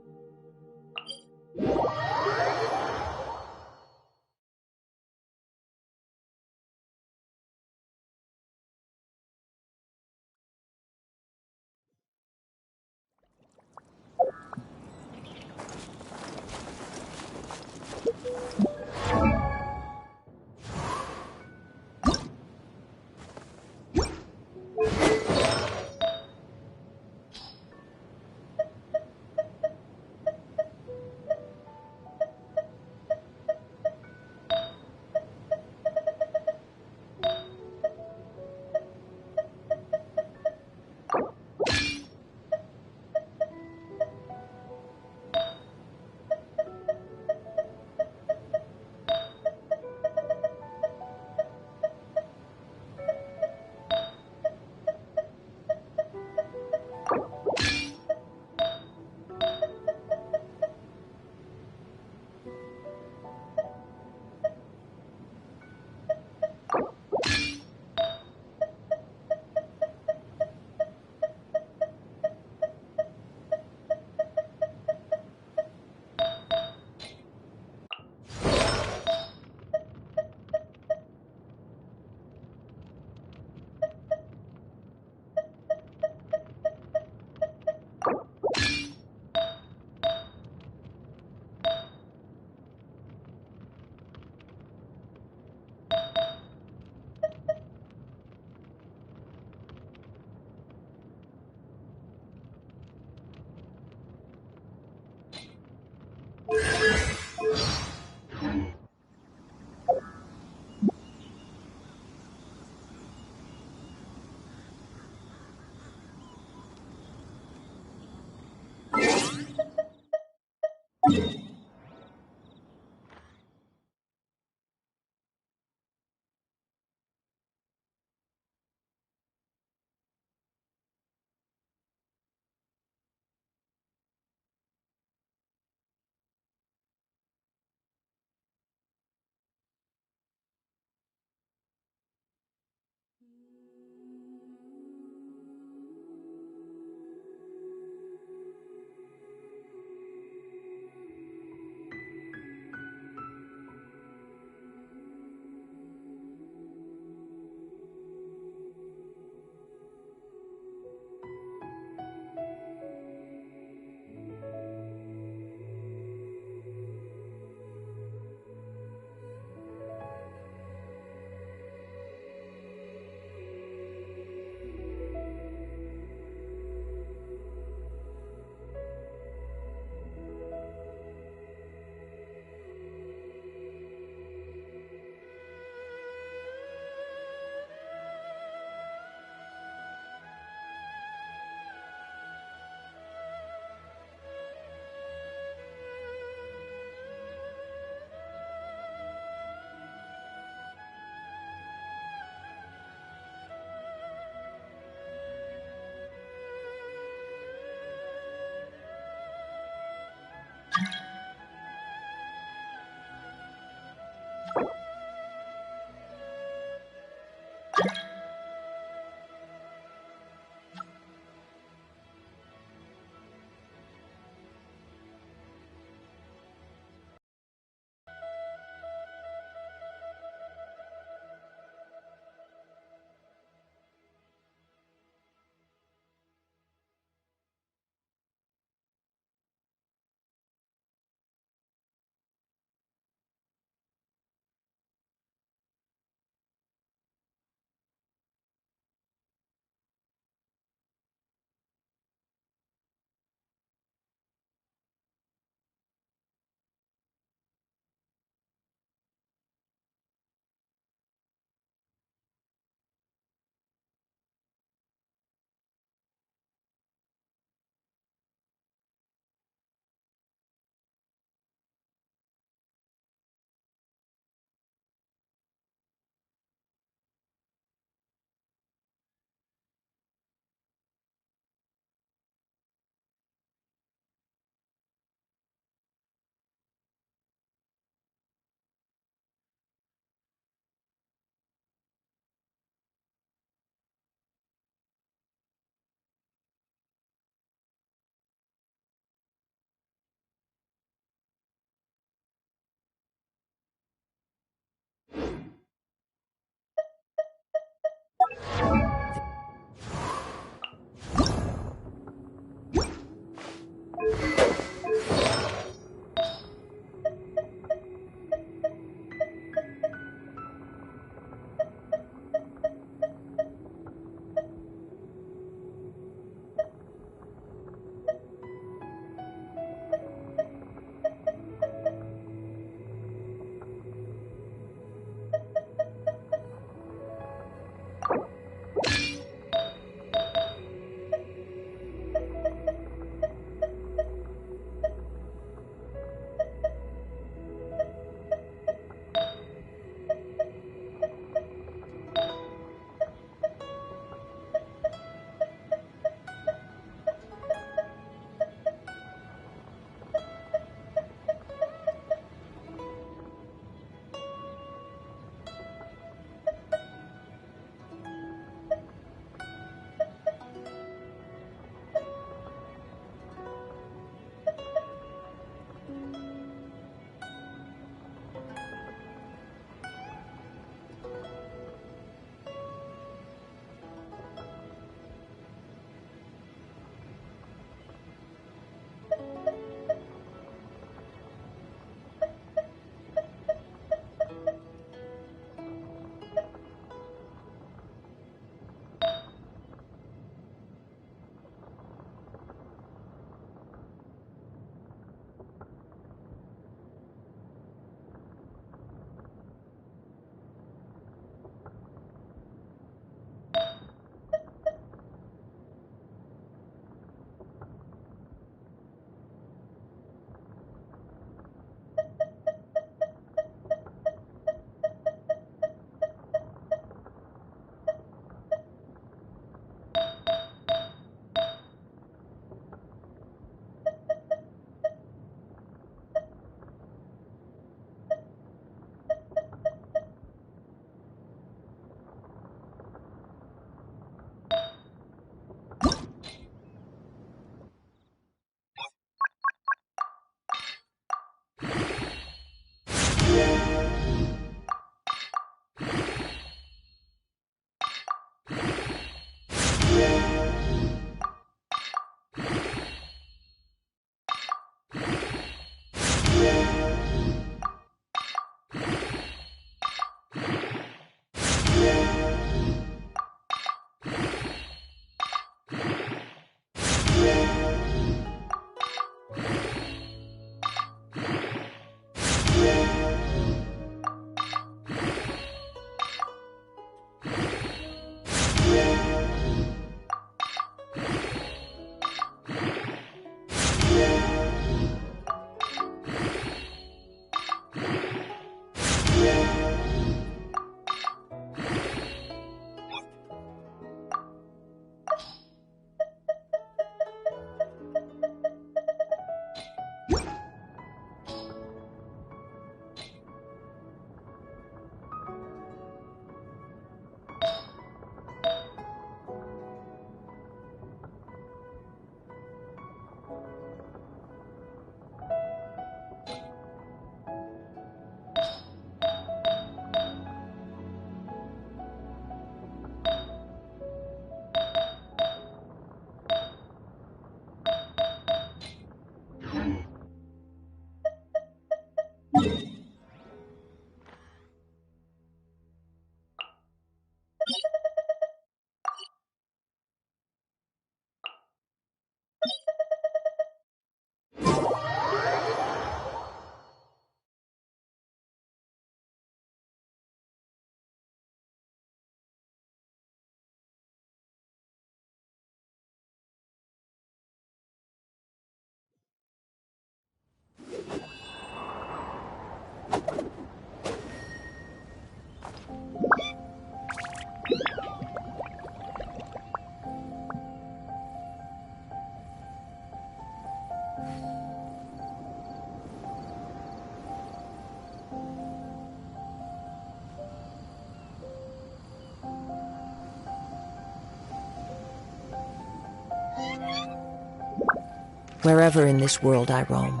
Wherever in this world I roam,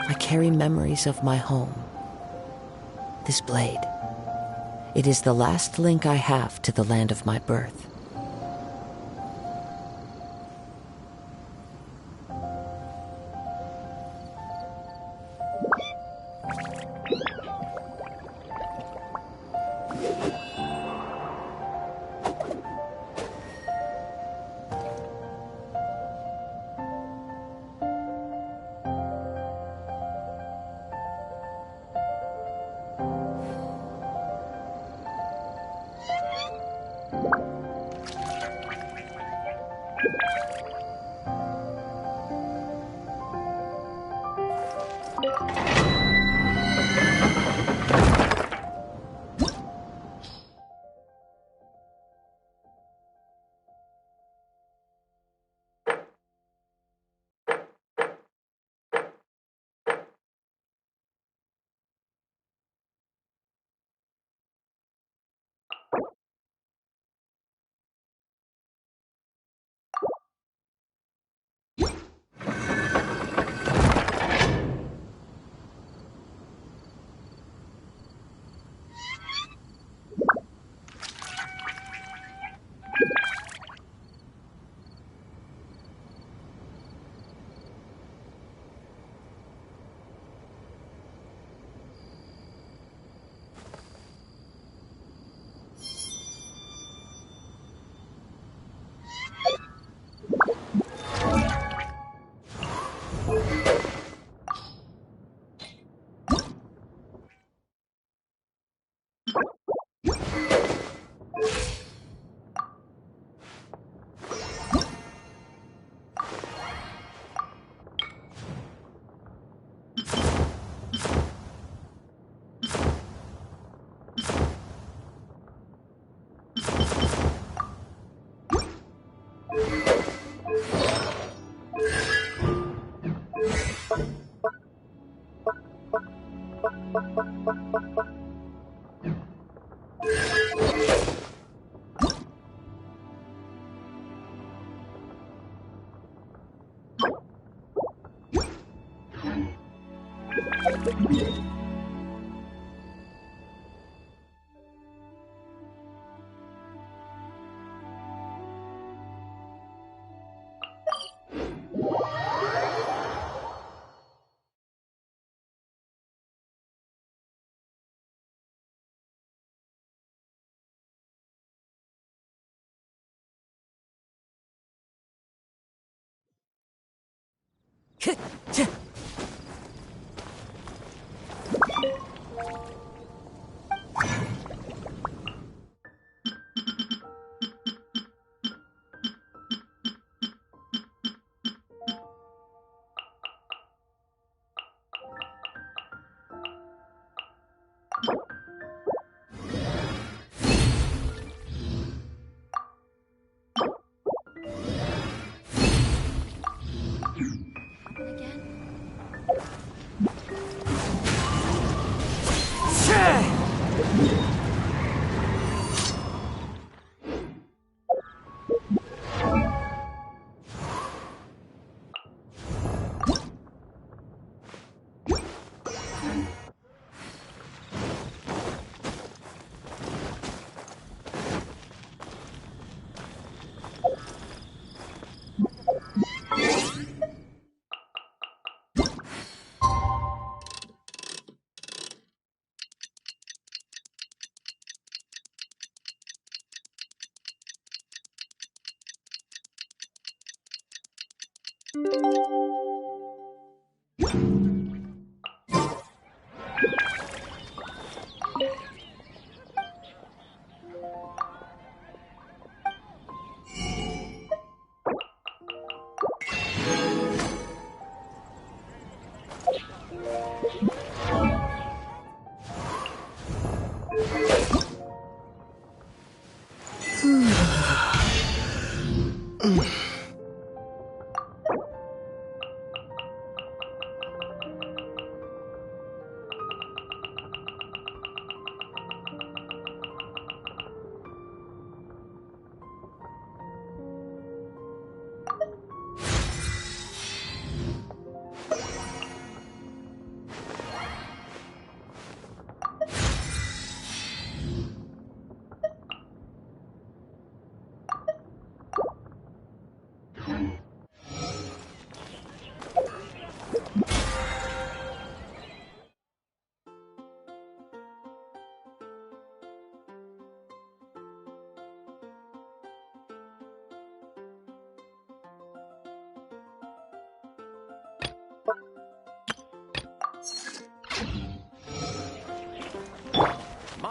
I carry memories of my home. This blade, it is the last link I have to the land of my birth.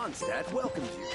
Mondstadt welcomes you.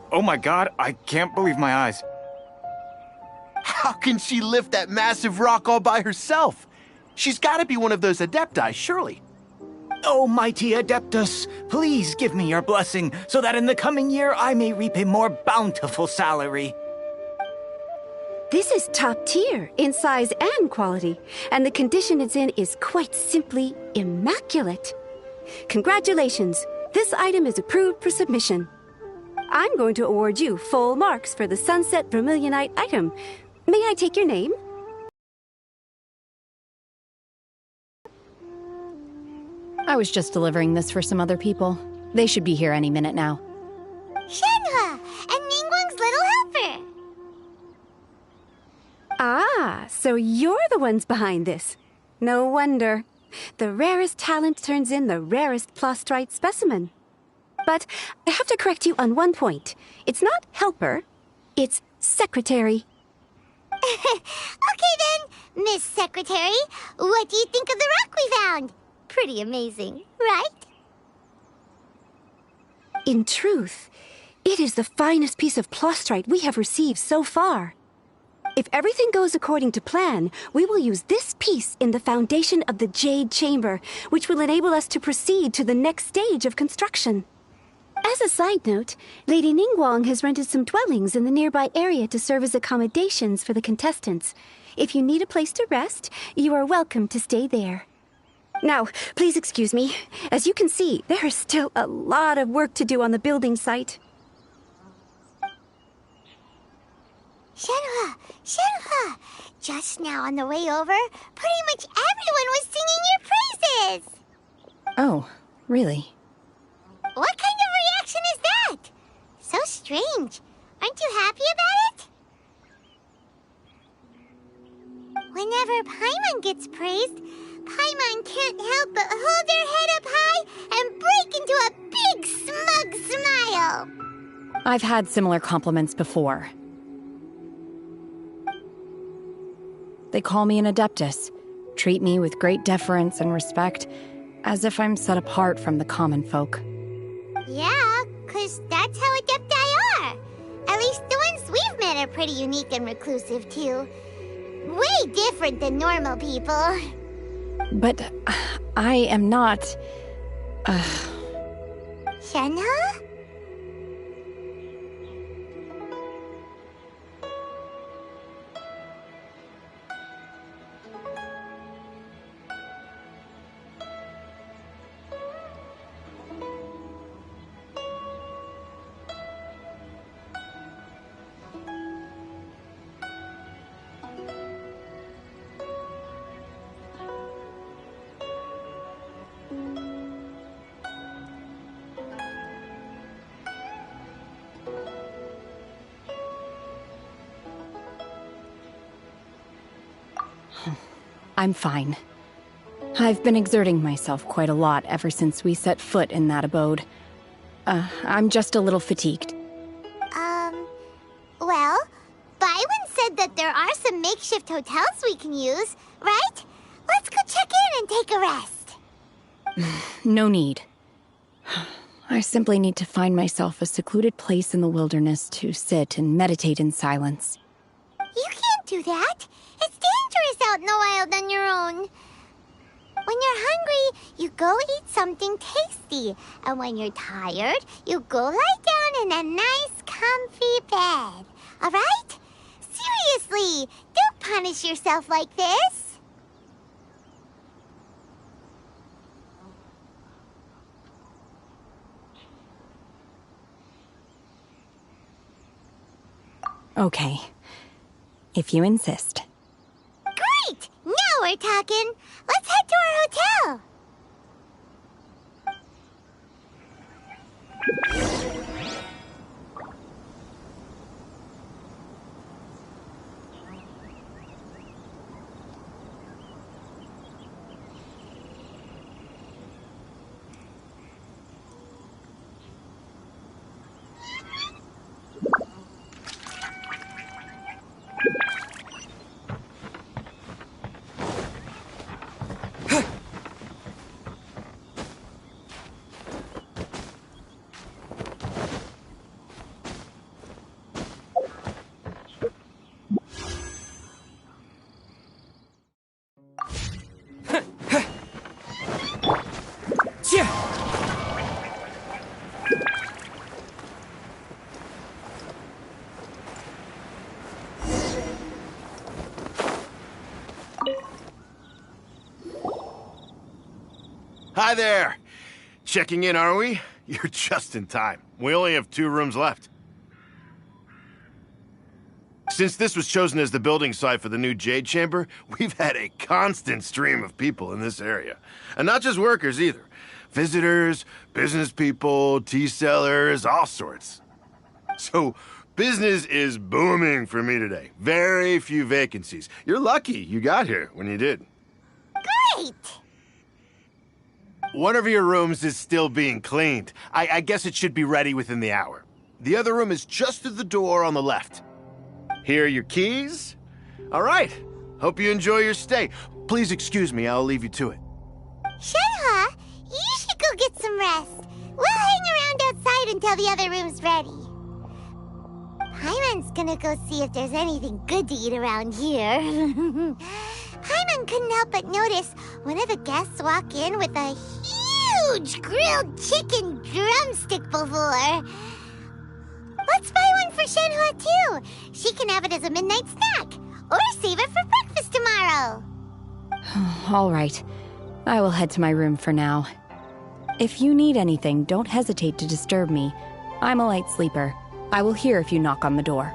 Oh my god, I can't believe my eyes. How can she lift that massive rock all by herself? She's gotta be one of those Adepti, surely. Oh, mighty Adeptus, please give me your blessing so that in the coming year I may reap a more bountiful salary. This is top tier in size and quality, and the condition it's in is quite simply immaculate. Congratulations, this item is approved for submission. I'm going to award you full marks for the Sunset Vermilionite item. May I take your name? I was just delivering this for some other people. They should be here any minute now. Shenhua, and Ningguang's little helper. Ah, so you're the ones behind this. No wonder. The rarest talent turns in the rarest Plostrite specimen. But I have to correct you on one point. It's not helper, it's secretary. Okay then, Miss Secretary, what do you think of the rock we found? Pretty amazing, right? In truth, it is the finest piece of Plostrite we have received so far. If everything goes according to plan, we will use this piece in the foundation of the Jade Chamber, which will enable us to proceed to the next stage of construction. As a side note, Lady Ningguang has rented some dwellings in the nearby area to serve as accommodations for the contestants. If you need a place to rest, you are welcome to stay there. Now, please excuse me. As you can see, there is still a lot of work to do on the building site. Shenhua! Just now on the way over, pretty much everyone was singing your praises! Oh, really? What kind of reaction is that? So strange. Aren't you happy about it? Whenever Paimon gets praised, Paimon can't help but hold their head up high and break into a big smug smile. I've had similar compliments before. They call me an Adeptus, treat me with great deference and respect, as if I'm set apart from the common folk. Yeah, 'cause that's how Adepti are. At least the ones we've met are pretty unique and reclusive, too. Way different than normal people. But I am not... Shenhua? I'm fine. I've been exerting myself quite a lot ever since we set foot in that abode. I'm just a little fatigued. Well, Byron said that there are some makeshift hotels we can use, right? Let's go check in and take a rest. No need. I simply need to find myself a secluded place in the wilderness to sit and meditate in silence. You can't do that. It's dangerous out in the wild on your own. When you're hungry, you go eat something tasty. And when you're tired, you go lie down in a nice, comfy bed. All right? Seriously, don't punish yourself like this. Okay. If you insist. Great! Now we're talking. Let's head to our hotel. Hi there! Checking in, are we? You're just in time. We only have 2 rooms left. Since this was chosen as the building site for the new Jade Chamber, we've had a constant stream of people in this area. And not just workers either. Visitors, business people, tea sellers, all sorts. So, business is booming for me today. Very few vacancies. You're lucky you got here when you did. Great! One of your rooms is still being cleaned. I guess it should be ready within the hour. The other room is just through the door on the left. Here are your keys. All right. Hope you enjoy your stay. Please excuse me, I'll leave you to it. Shenhua, you should go get some rest. We'll hang around outside until the other room's ready. Paimon's gonna go see if there's anything good to eat around here. Paimon couldn't help but notice one of the guests walk in with a huge grilled chicken drumstick before. Let's buy one for Shenhua too. She can have it as a midnight snack, or save it for breakfast tomorrow. All right. I will head to my room for now. If you need anything, don't hesitate to disturb me. I'm a light sleeper. I will hear if you knock on the door.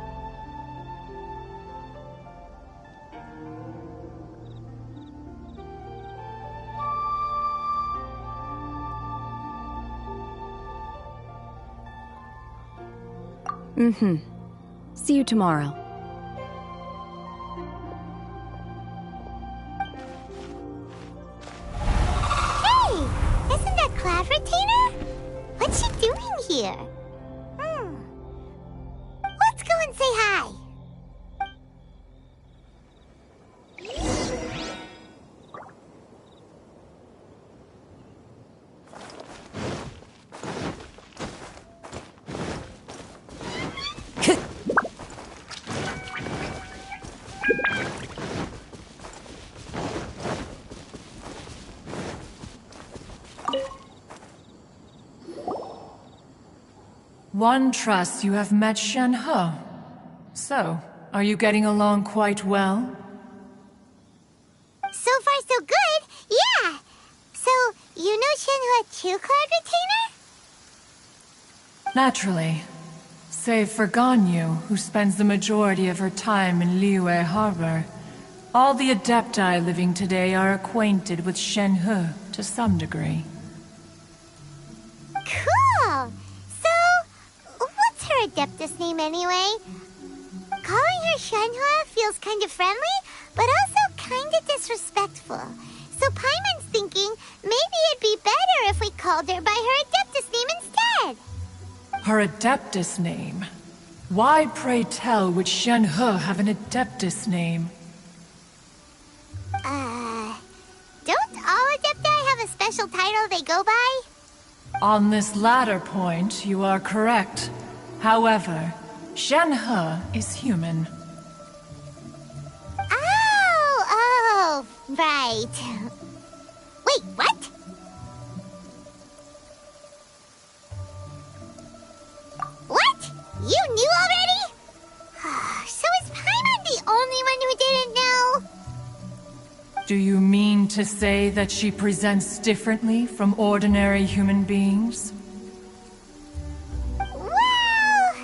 See you tomorrow. Hey! Isn't that Cloud Retainer? What's she doing here? Let's go and say hi. One trusts you have met Shenhe. So, are you getting along quite well? So far, so good. Yeah. So, you know Shenhua too, Cloud Retainer? Naturally. Save for Ganyu, who spends the majority of her time in Liyue Harbor. All the Adepti living today are acquainted with Shenhe to some degree. Cool. So, what's her Adeptus name anyway? Calling her Shenhua feels kind of friendly, but also kinda disrespectful. So Paimon's thinking maybe it'd be better if we called her by her Adeptus name instead. Her Adeptus name? Why, pray tell, would Shen He have an Adeptus name? Don't all Adepti have a special title they go by? On this latter point, you are correct. However, Shen He is human. Oh, right. Wait, what? What? You knew already? So is Paimon the only one who didn't know? Do you mean to say that she presents differently from ordinary human beings? Well,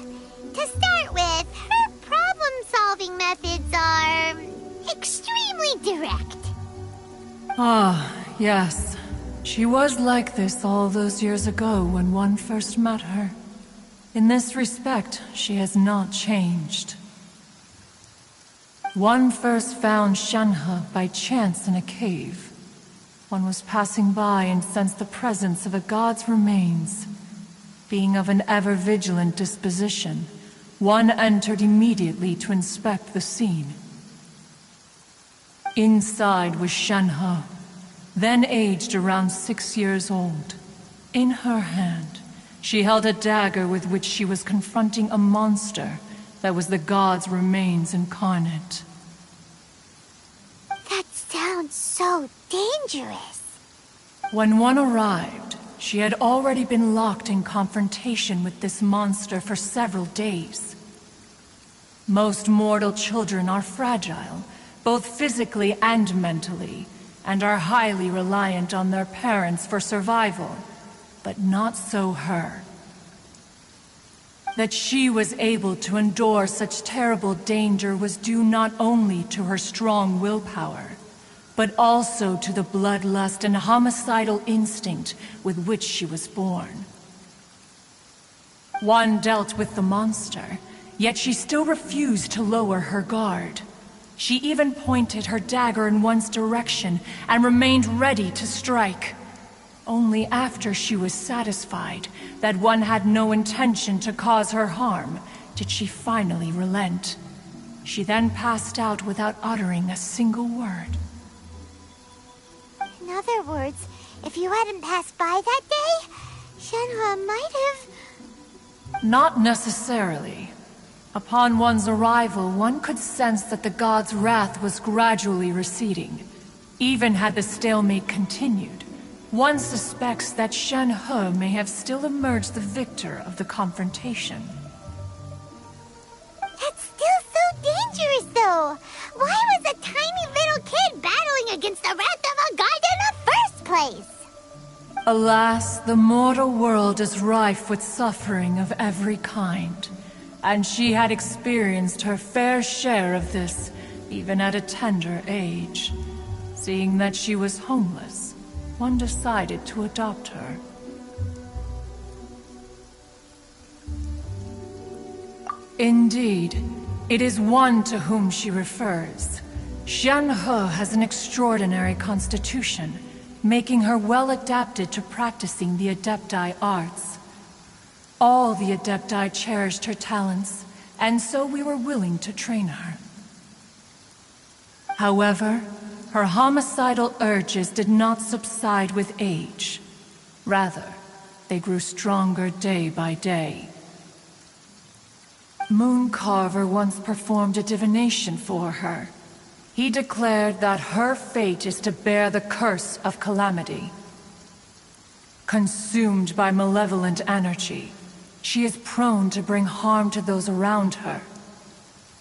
to start with, her problem-solving methods are extremely direct. Ah, yes. She was like this all those years ago when one first met her. In this respect, she has not changed. One first found Shen He by chance in a cave. One was passing by and sensed the presence of a god's remains. Being of an ever-vigilant disposition, one entered immediately to inspect the scene. Inside was Shen He, then aged around 6 years old. In her hand, she held a dagger with which she was confronting a monster that was the god's remains incarnate. That sounds so dangerous. When one arrived, she had already been locked in confrontation with this monster for several days. Most mortal children are fragile, both physically and mentally, and are highly reliant on their parents for survival, but not so her. That she was able to endure such terrible danger was due not only to her strong willpower, but also to the bloodlust and homicidal instinct with which she was born. One dealt with the monster, yet she still refused to lower her guard. She even pointed her dagger in one's direction and remained ready to strike. Only after she was satisfied that one had no intention to cause her harm did she finally relent. She then passed out without uttering a single word. In other words, if you hadn't passed by that day, Shen He might have... Not necessarily. Upon one's arrival, one could sense that the god's wrath was gradually receding. Even had the stalemate continued, one suspects that Shen He may have still emerged the victor of the confrontation. That's still so dangerous, though. Why was a tiny little kid battling against the wrath of a god in the first place? Alas, the mortal world is rife with suffering of every kind. And she had experienced her fair share of this, even at a tender age. Seeing that she was homeless, one decided to adopt her. Indeed, it is one to whom she refers. Shen He has an extraordinary constitution, making her well adapted to practicing the Adepti arts. All the Adepti cherished her talents, and so we were willing to train her. However, her homicidal urges did not subside with age. Rather, they grew stronger day by day. Mooncarver once performed a divination for her. He declared that her fate is to bear the curse of calamity. Consumed by malevolent energy, she is prone to bring harm to those around her.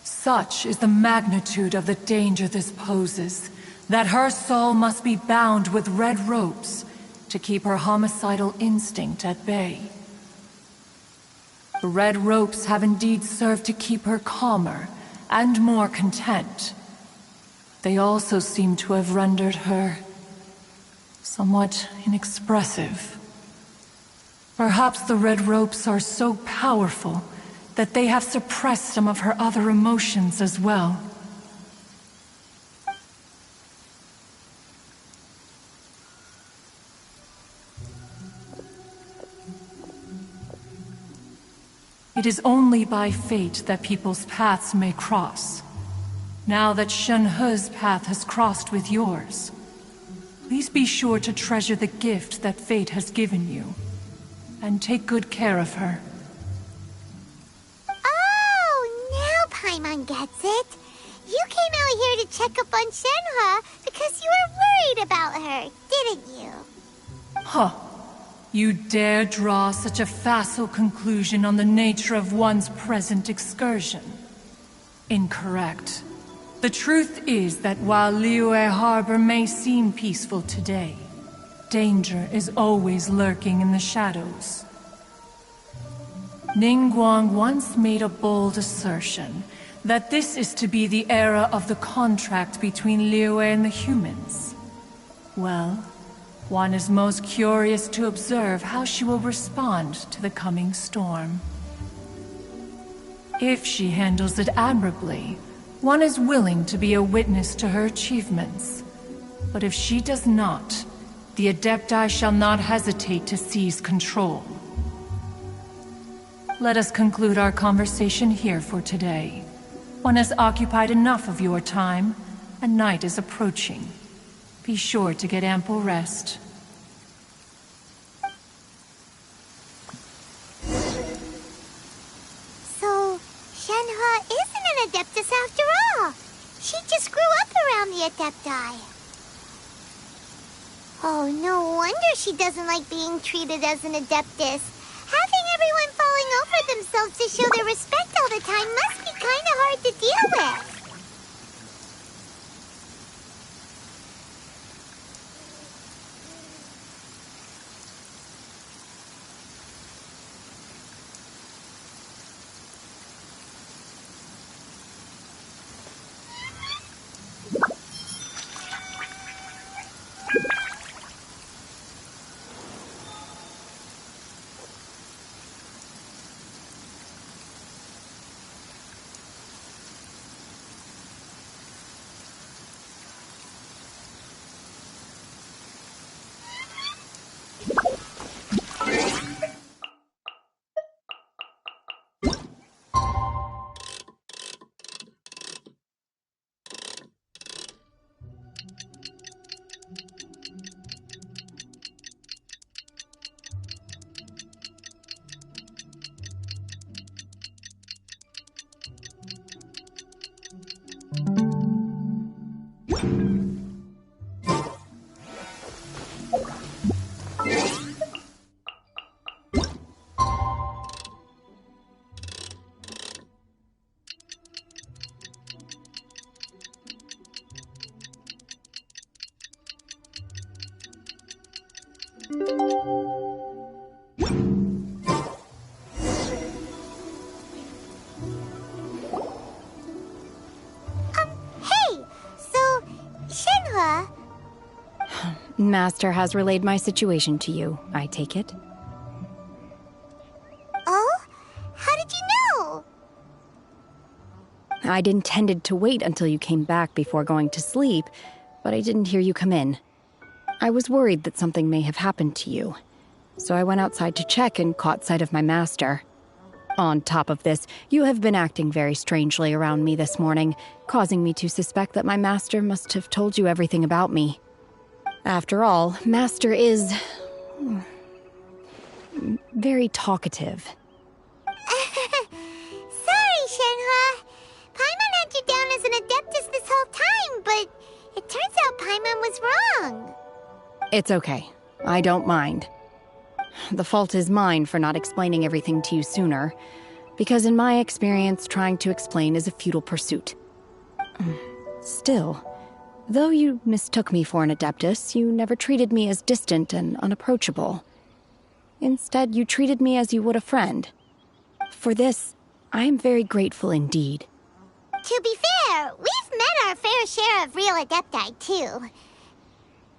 Such is the magnitude of the danger this poses, that her soul must be bound with red ropes to keep her homicidal instinct at bay. The red ropes have indeed served to keep her calmer and more content. They also seem to have rendered her somewhat inexpressive. Perhaps the red ropes are so powerful that they have suppressed some of her other emotions as well. It is only by fate that people's paths may cross. Now that Shen-He's path has crossed with yours, please be sure to treasure the gift that fate has given you, and take good care of her. Oh, now Paimon gets it. You came out here to check up on Shenhe because you were worried about her, didn't you? Huh. You dare draw such a facile conclusion on the nature of one's present excursion? Incorrect. The truth is that while Liyue Harbor may seem peaceful today, danger is always lurking in the shadows. Ningguang once made a bold assertion that this is to be the era of the contract between Liyue and the humans. Well, one is most curious to observe how she will respond to the coming storm. If she handles it admirably, one is willing to be a witness to her achievements. But if she does not, the Adepti shall not hesitate to seize control. Let us conclude our conversation here for today. One has occupied enough of your time, and night is approaching. Be sure to get ample rest. So, Shenhe isn't an Adeptus after all. She just grew up around the Adepti. Oh, no wonder she doesn't like being treated as an Adeptus. Having everyone falling over themselves to show their respect all the time must be kind of hard to deal with. Master has relayed my situation to you, I take it. Oh? How did you know? I'd intended to wait until you came back before going to sleep, but I didn't hear you come in. I was worried that something may have happened to you, so I went outside to check and caught sight of my master. On top of this, you have been acting very strangely around me this morning, causing me to suspect that my master must have told you everything about me. After all, Master is very talkative. Sorry, Shenhe. Paimon had you down as an Adeptus this whole time, but it turns out Paimon was wrong. It's okay. I don't mind. The fault is mine for not explaining everything to you sooner, because in my experience, trying to explain is a futile pursuit. Still, though you mistook me for an Adeptus, you never treated me as distant and unapproachable. Instead, you treated me as you would a friend. For this, I am very grateful indeed. To be fair, we've met our fair share of real Adepti, too.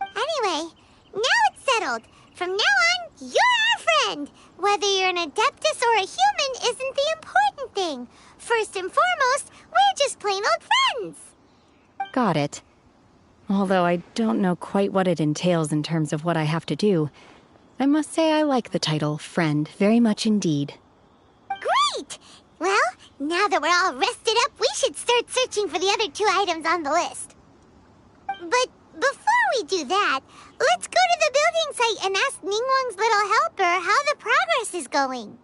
Anyway, now it's settled. From now on, you're our friend. Whether you're an Adeptus or a human isn't the important thing. First and foremost, we're just plain old friends. Got it. Although I don't know quite what it entails in terms of what I have to do, I must say I like the title, Friend, very much indeed. Great! Well, now that we're all rested up, we should start searching for the other 2 items on the list. But before we do that, let's go to the building site and ask Ningguang's little helper how the progress is going.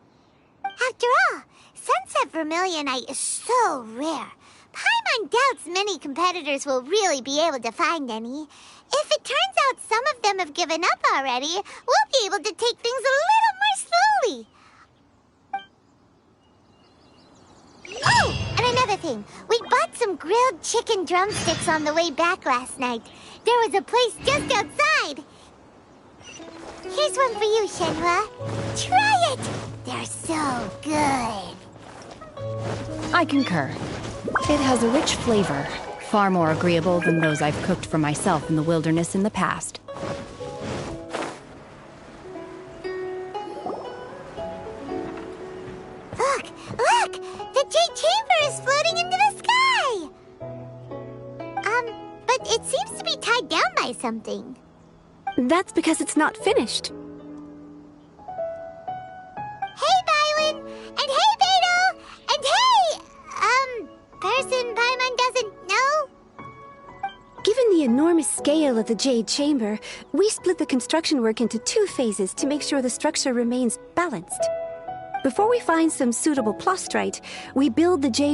After all, sunset vermilionite is so rare. Paimon doubts many competitors will really be able to find any. If it turns out some of them have given up already, we'll be able to take things a little more slowly. Oh, and another thing. We bought some grilled chicken drumsticks on the way back last night. There was a place just outside. Here's one for you, Shenhua. Try it! They're so good. I concur. It has a rich flavor, far more agreeable than those I've cooked for myself in the wilderness in the past. Look! Look! The Jade Chamber is floating into the sky! But it seems to be tied down by something. That's because it's not finished. Hey, Bylin! And hey, Beidou! And hey! Person Paimon doesn't know? Given the enormous scale of the Jade Chamber, we split the construction work into 2 phases to make sure the structure remains balanced. Before we find some suitable plastrite, we build the Jade